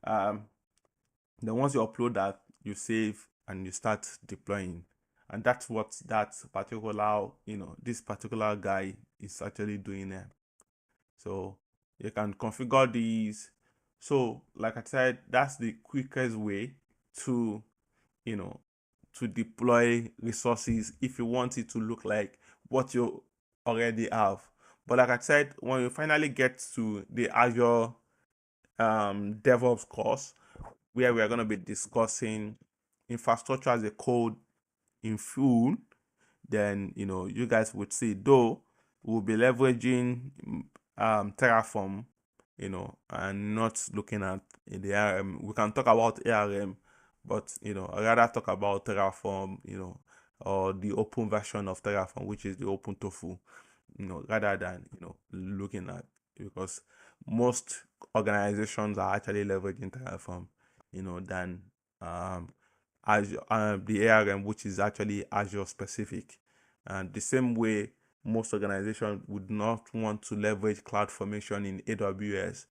then once you upload that, you save and you start deploying. And that's what that particular, this particular guy is actually doing there. So you can configure these. So like I said, that's the quickest way to, to deploy resources if you want it to look like what you already have. But like I said, when you finally get to the Azure DevOps course, where we are going to be discussing infrastructure as a code in full, then you guys would see, though we'll be leveraging Terraform, and not looking at the ARM. We can talk about ARM, but I'd rather talk about Terraform, or the open version of Terraform, which is the Open Tofu, rather than looking at, because most organizations are actually leveraging Terraform, than Azure, the ARM, which is actually Azure specific. And the same way most organizations would not want to leverage CloudFormation in AWS,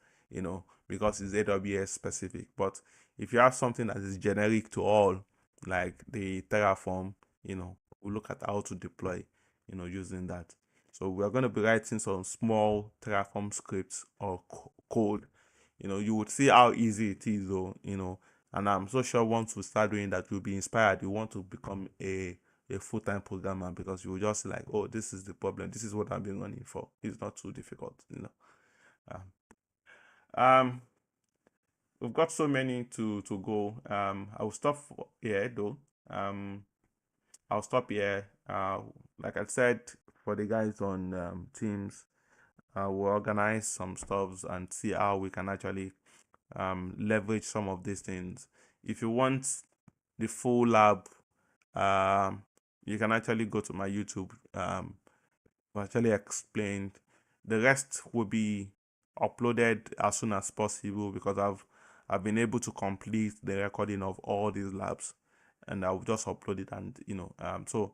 because it's AWS specific. But if you have something that is generic to all, like the Terraform, we look at how to deploy, using that. So we're going to be writing some small Terraform scripts or code. You would see how easy it is, though, and I'm so sure once we start doing that, you'll be inspired. You want to become a full-time programmer because you will just like, oh, this is the problem. This is what I've been running for. It's not too difficult. Um, um we've got so many to go. I will stop here though. I'll stop here. Like I said, for the guys on Teams, we'll organize some stuffs and see how we can actually leverage some of these things. If you want the full lab, you can actually go to my YouTube. Actually explained. The rest will be uploaded as soon as possible because I've been able to complete the recording of all these labs, and I'll just upload it. And so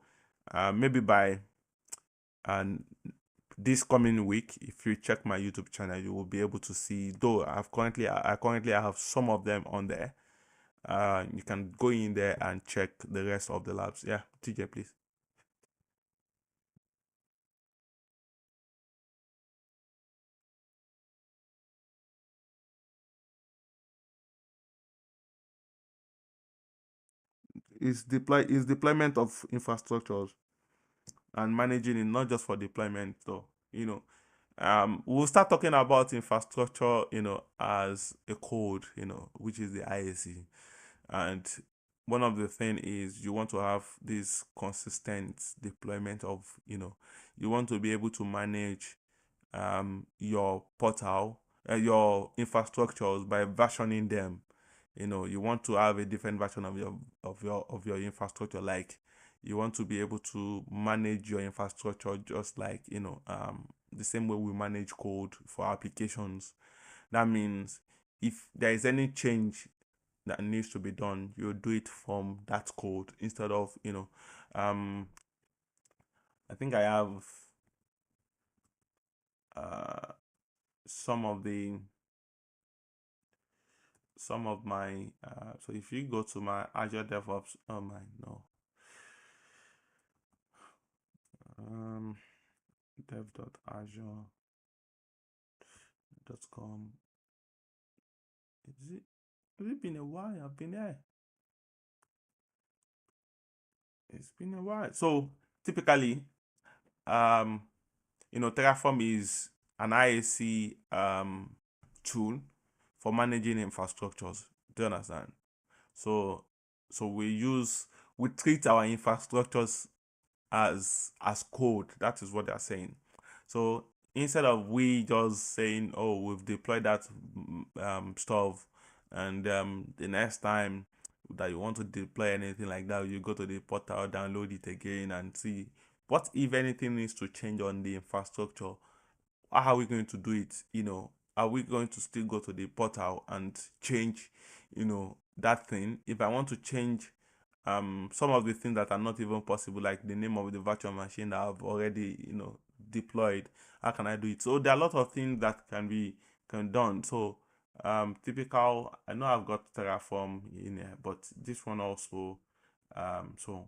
maybe by this coming week, if you check my YouTube channel, you will be able to see. Though I currently have some of them on there. You can go in there and check the rest of the labs. Yeah, TJ, please. Is deployment of infrastructures and managing it, not just for deployment though. We'll start talking about infrastructure, as a code, which is the IAC. And one of the thing is you want to have this consistent deployment of, you want to be able to manage your portal, your infrastructures by versioning them. You want to have a different version of your infrastructure. Like you want to be able to manage your infrastructure just like the same way we manage code for applications. That means if there is any change that needs to be done, you do it from that code instead of I think I have uh some of the some of my so if you go to my Azure DevOps, oh my no, um dev.azure.com, is it has it been a while? I've been there. It's been a while. So typically, um Terraform is an IAC tool for managing infrastructures. Do you understand? So so we treat our infrastructures as code. That is what they're saying. So instead of we just saying, oh, we've deployed that stuff, and the next time that you want to deploy anything like that, you go to the portal, download it again, and see what if anything needs to change on the infrastructure. How are we going to do it? Are we going to still go to the portal and change that thing? If I want to change some of the things that are not even possible, like the name of the virtual machine that I've already deployed, how can I do it? So there are a lot of things that can done. So typical, I know I've got Terraform in here, but this one also, so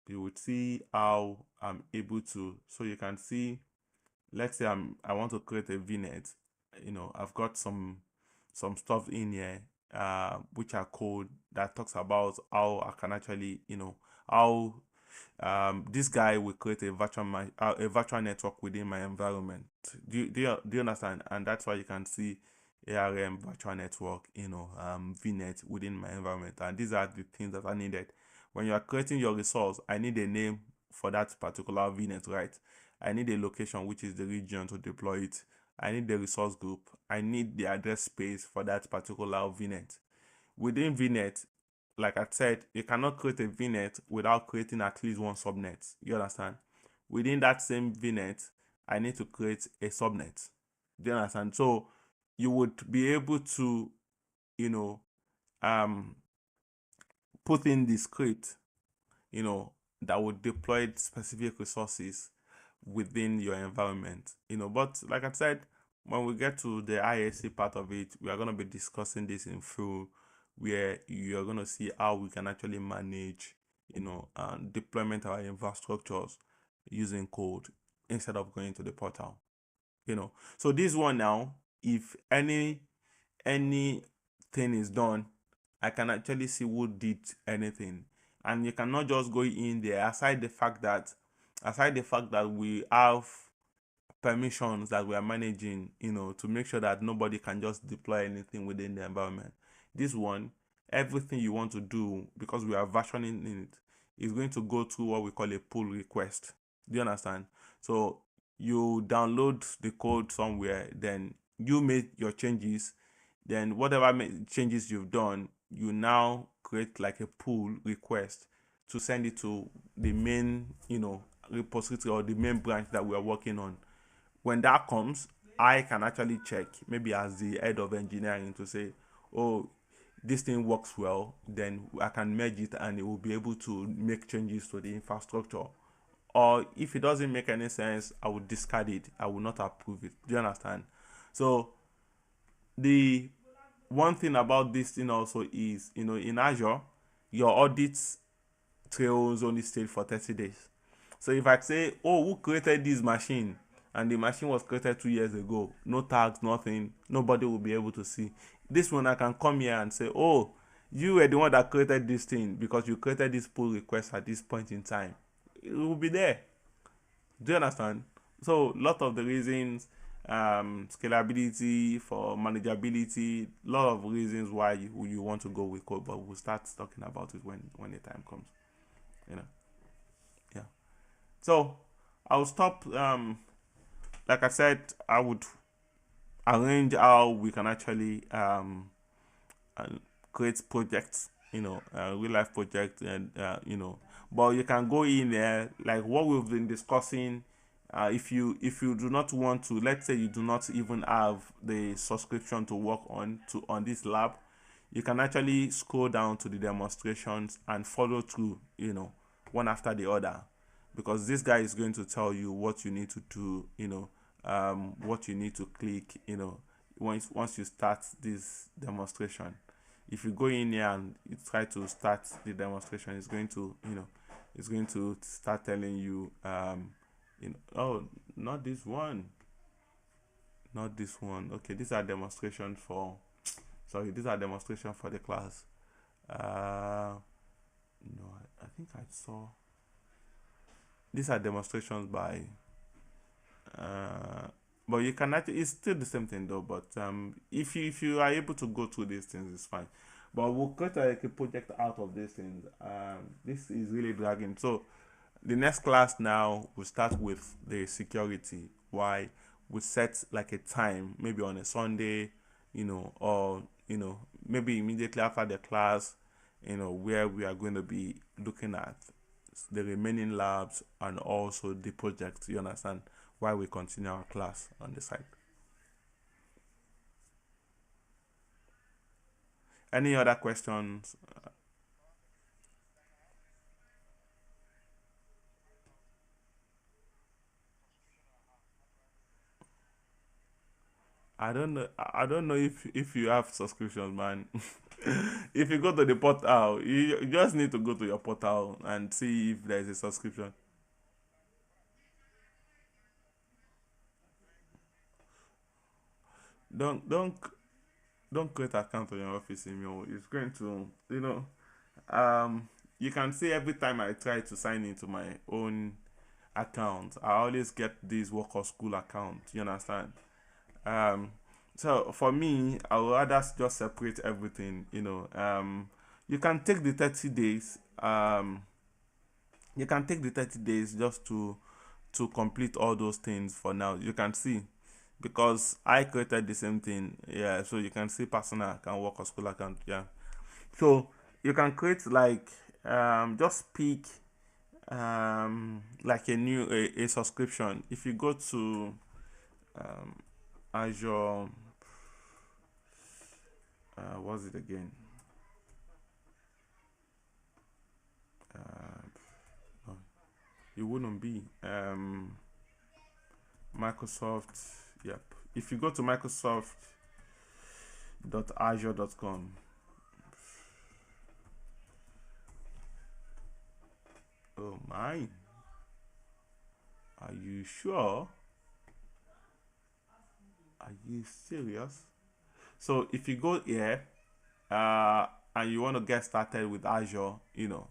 you would see how I'm able to, so you can see, let's say I want to create a VNet. I've got some stuff in here which are code that talks about how I can actually how this guy will create a virtual network within my environment. Do you understand? And that's why you can see ARM virtual network, VNet within my environment. And these are the things that are needed when you are creating your resource. I need a name for that particular VNet, right? I need a location, which is the region to deploy it. I need the resource group. I need the address space for that particular VNet. Within VNet, like I said, you cannot create a VNet without creating at least one subnet. You understand? Within that same VNet, I need to create a subnet. Do you understand? So you would be able to, you know, um, put in the script, that would deploy specific resources within your environment. But like I said, when we get to the ISC part of it, we are going to be discussing this in full, where you're going to see how we can actually manage, deployment of our infrastructures using code instead of going to the portal. So this one now, if anything is done, I can actually see who did anything, and you cannot just go in there. Aside the fact that we have permissions that we are managing, to make sure that nobody can just deploy anything within the environment. This one, everything you want to do, because we are versioning it, is going to go through what we call a pull request. Do you understand? So you download the code somewhere, then you make your changes, then whatever changes you've done, you now create like a pull request to send it to the main, repository or the main branch that we are working on. When that comes, I can actually check, maybe as the head of engineering, to say, oh, this thing works well, then I can merge it and it will be able to make changes to the infrastructure. Or if it doesn't make any sense, I will discard it. I will not approve it. Do you understand? So the one thing about this thing also is, in Azure, your audit trails only stay for 30 days. So if I say, oh, who created this machine? And the machine was created 2 years ago, no tags, nothing, nobody will be able to see. This one, I can come here and say, oh, you were the one that created this thing because you created this pull request at this point in time. It will be there. Do you understand? So a lot of the reasons, scalability, for manageability, a lot of reasons why you want to go with code, but we'll start talking about it when the time comes. Yeah. So I'll stop. Like I said, I would arrange how we can actually create projects, real life projects, and but you can go in there like what we've been discussing. If you do not want to, let's say you do not even have the subscription to work on this lab, you can actually scroll down to the demonstrations and follow through, one after the other, because this guy is going to tell you what you need to do, what you need to click, once you start this demonstration. If you go in here and you try to start the demonstration, it's going to start telling you, oh, not this one. Okay, these are demonstrations for, sorry, these are demonstrations for the class. No, I think I saw, these are demonstrations by, but you can actually, it's still the same thing though, but if you are able to go through these things, it's fine. But we'll create like a project out of these things. This is really dragging. So the next class now we'll start with the security. Why we set like a time, maybe on a Sunday, or maybe immediately after the class, where we are going to be looking at the remaining labs and also the project. You understand? While we continue our class on the side. Any other questions? I don't know if you have subscriptions, man. If you go to the portal, you just need to go to your portal and see if there is a subscription. Don't don't don't create account on your office email. It's going to, you can see every time I try to sign into my own account, I always get this work or school account. You understand? Um, so for me, I would rather just separate everything. You can take the 30 days. You can take the 30 days just to complete all those things for now. You can see, because I created the same thing. Yeah, so you can see personal account, work or school account. Yeah, so you can create like, just pick like a subscription. If you go to Azure, what's it again? No, it wouldn't be Microsoft. Yep, if you go to microsoft.azure.com, oh my, are you sure? Are you serious? So if you go here, and you want to get started with Azure, you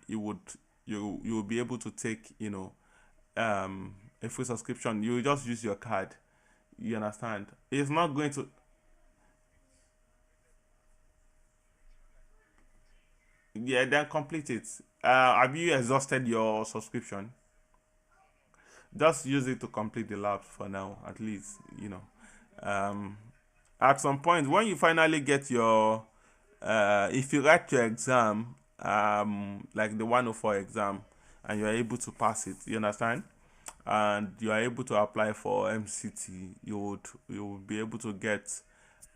would you will be able to take, a free subscription. You will just use your card. You understand? It's not going to. Yeah, then complete it. Have you exhausted your subscription? Just use it to complete the labs for now, at least. Um, at some point when you finally get your, if you write your exam, like the 104 exam, and you are able to pass it, you understand, and you are able to apply for MCT, you would be able to get,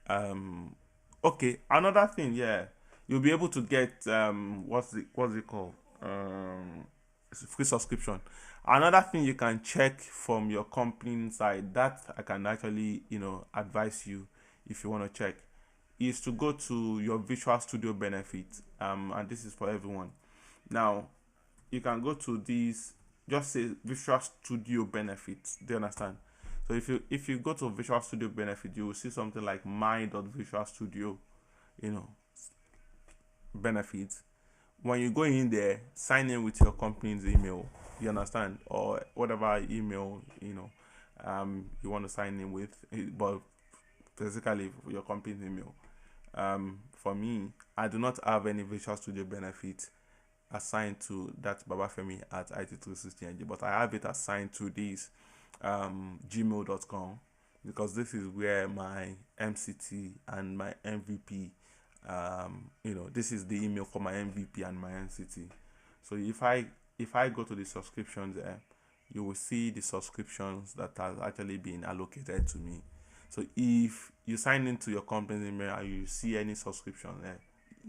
um okay, another thing, yeah, you'll be able to get, what's it called, it's a free subscription. Another thing you can check from your company side that I can actually, advise you, if you want to check, is to go to your Visual Studio benefit, and this is for everyone. Now, you can go to these, just say Visual Studio benefits. Do you understand? So if you go to Visual Studio benefit, you will see something like my.visual studio, you know, benefits. When you go in there, sign in with your company's email. You understand, or whatever email you want to sign in with, but physically your company's email. For me, I do not have any Visual Studio benefit assigned to that Babafemi at IT360NG, but I have it assigned to this, gmail.com, because this is where my MCT and my MVP, this is the email for my MVP and my MCT. So if I go to the subscriptions there, you will see the subscriptions that has actually been allocated to me. So if you sign into your company's email and you see any subscription there,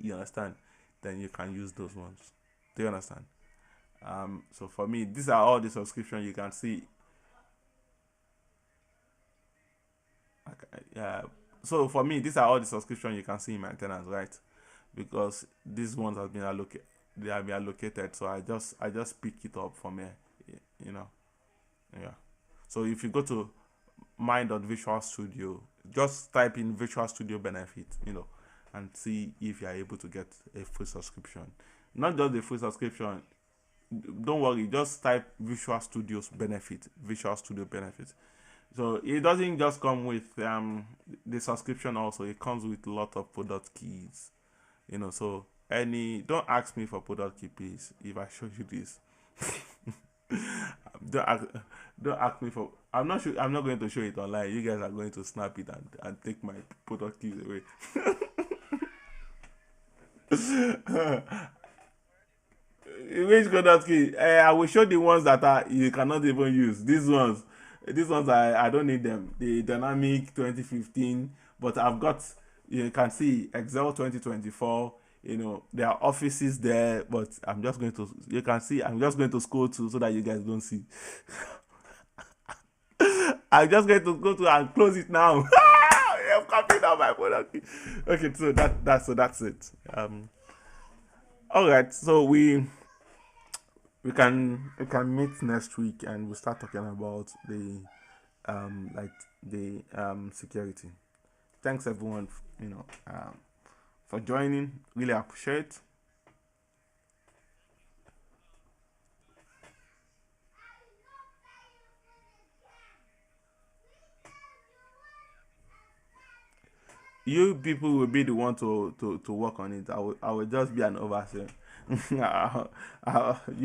you understand, then you can use those ones. Do you understand? So for me, these are all the subscriptions you can see. Yeah. So for me, these are all the subscriptions you can see in my tenants, right? Because these ones have been allocated. They have been allocated, so I just pick it up from here. You know. Yeah. So if you go to my.visual studio, just type in Visual Studio benefit, and see if you are able to get a free subscription. Not just a free subscription. Don't worry, just type Visual Studios benefit, Visual Studio benefit. So it doesn't just come with, the subscription. Also, it comes with a lot of product keys. So don't ask me for product key, please. If I show you this, don't ask, don't ask me for. I'm not sure. I'm not going to show it online. You guys are going to snap it and take my product keys away. Which product key? I will show the ones that you cannot even use. These ones I don't need them. The Dynamic 2015, but I've got. You can see Excel 2024. There are offices there, but I'm just going to. You can see I'm just going to scroll to so that you guys don't see. I'm just going to go to and close it now. I've copied out my product key. Okay, so that's it. All right, so we can meet next week and we'll start talking about the, security. Thanks everyone, for joining. Really appreciate. You people will be the one to work on it. I will just be an overseer.